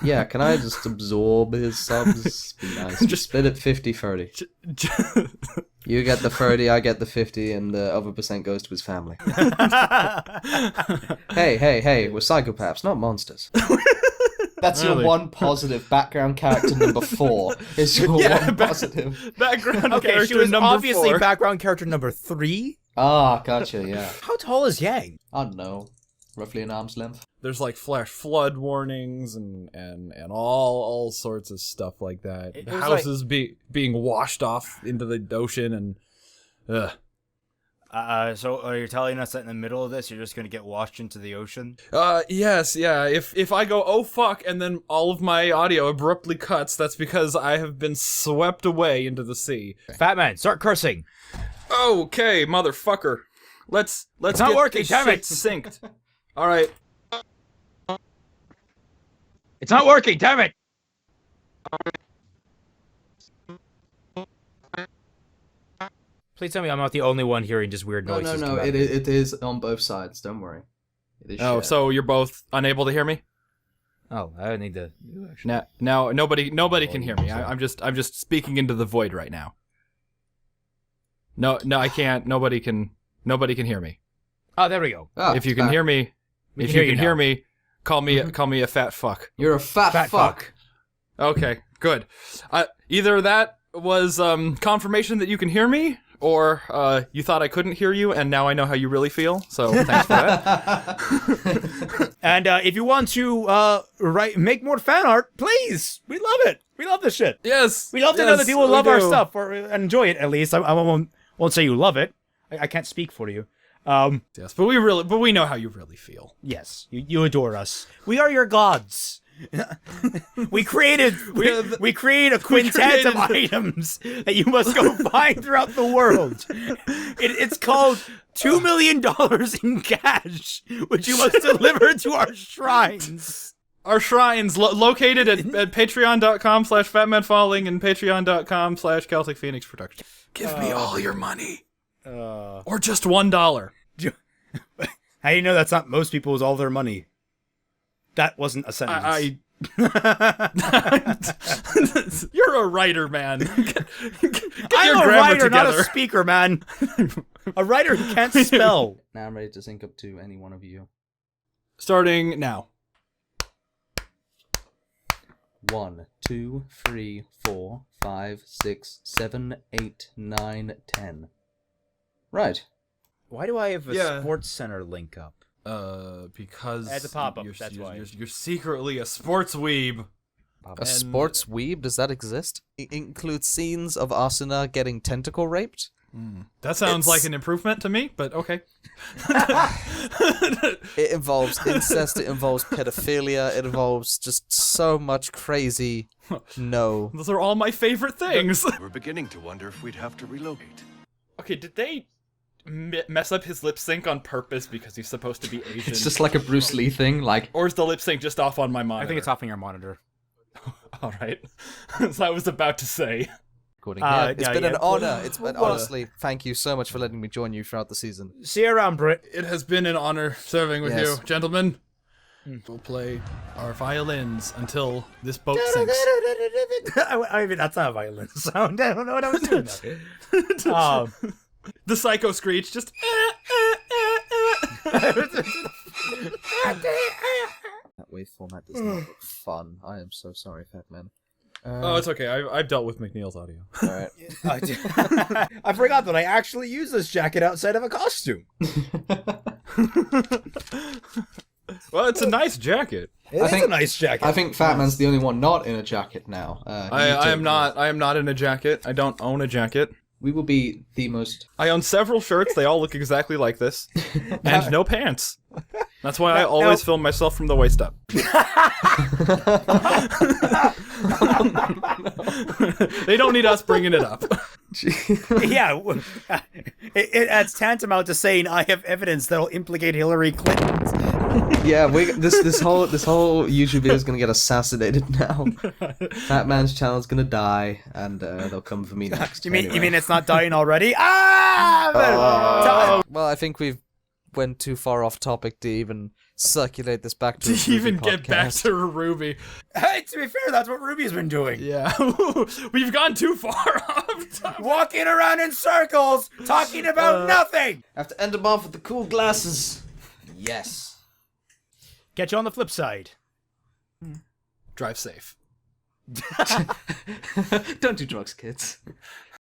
Yeah, can I just absorb his subs? Be nice. Just split it 50-30. You get the 30, I get the 50, and the other percent goes to his family. Hey, we're psychopaths, not monsters. That's your one positive. Background character number 4 is your one positive. Background character she was number obviously 4. background character number 3. Ah, gotcha, yeah. How tall is Yang? I don't know. Roughly an arm's length. There's like flash flood warnings and all sorts of stuff like that. Houses being washed off into the ocean and So are you telling us that in the middle of this you're just gonna get washed into the ocean? Yes, yeah. If I go oh fuck and then all of my audio abruptly cuts, that's because I have been swept away into the sea. Fatman, start cursing. Okay, motherfucker. Let's it's not get working, this damn shit it. synced. All right. It's not working, damn it! Please tell me I'm not the only one hearing just weird No, noises. no, it is on both sides. Don't worry. It is shared. so you're both unable to hear me? Oh, I need to. Now, nobody can hear me. I'm just speaking into the void right now. No, I can't. Nobody can hear me. Oh, there we go. If you can hear me, call me a fat fuck. You're a fat fuck. Okay, good. Either that was confirmation that you can hear me, or you thought I couldn't hear you, and now I know how you really feel. So thanks for that. And if you want to make more fan art, please, we love it. We love this shit. Yes, we love to know that people love our stuff or enjoy it. At least I won't say you love it. I can't speak for you. Yes, but we know how you really feel. Yes, you adore us. We are your gods. we create a quintet of items that you must go find throughout the world. It's called $2 million in cash, which you must deliver to our shrines. Our shrines located at patreon.com/FamtanFalling and patreon.com/Celtic Phoenix Production. Give me all your money. Or just $1. How do you know that's not most people's all their money? That wasn't a sentence. You're a writer, man. Get I'm your a grammar writer, together. not a speaker, man. A writer who can't spell. Now I'm ready to sync up to any one of you. Starting now. 1, 2, 3, 4, 5, 6, 7, 8, 9, 10. Right. Why do I have a Sports Center link up? Because it's a pop-up. That's why you're secretly a sports weeb. A sports weeb? Does that exist? It includes scenes of Asuna getting tentacle raped. That sounds like an improvement to me, but okay. It involves incest. It involves pedophilia. It involves just so much crazy. No, those are all my favorite things. We're beginning to wonder if we'd have to relocate. Okay, did they mess up his lip sync on purpose because he's supposed to be Asian? It's just like a Bruce Lee thing, like. Or is the lip sync just off on my monitor? I think it's off on your monitor. All right. As I was about to say. It's been an honor. It's been honestly, thank you so much for letting me join you throughout the season. See you around, Britt. It has been an honor serving with you, gentlemen. We'll play our violins until this boat sinks. I mean, that's not a violin sound. I don't know what I was doing there. The psycho screech just. That wave format does not look fun. I am so sorry, Fatman. Oh, it's okay. I've dealt with McNeil's audio. All right. I forgot that I actually use this jacket outside of a costume. Well, it's a nice jacket. It's a nice jacket. I think Fatman's the only one not in a jacket now. I am not. I am not in a jacket. I don't own a jacket. We will be the most. I own several shirts. They all look exactly like this, and no pants. That's why I always film myself from the waist up. They don't need us bringing it up. Yeah, it's tantamount to saying I have evidence that'll implicate Hillary Clinton. Yeah, this whole YouTube video is gonna get assassinated now. Fatman's channel's gonna die, and they'll come for me next. You mean it's not dying already? Ah! Well, I think we've went too far off topic to even circulate this back to even get back to RWBY. Hey, to be fair, that's what Ruby's been doing. Yeah, we've gone too far off topic. Walking around in circles, talking about nothing. I have to end them off with the cool glasses. Yes. Catch you on the flip side. Drive safe. Don't do drugs, kids.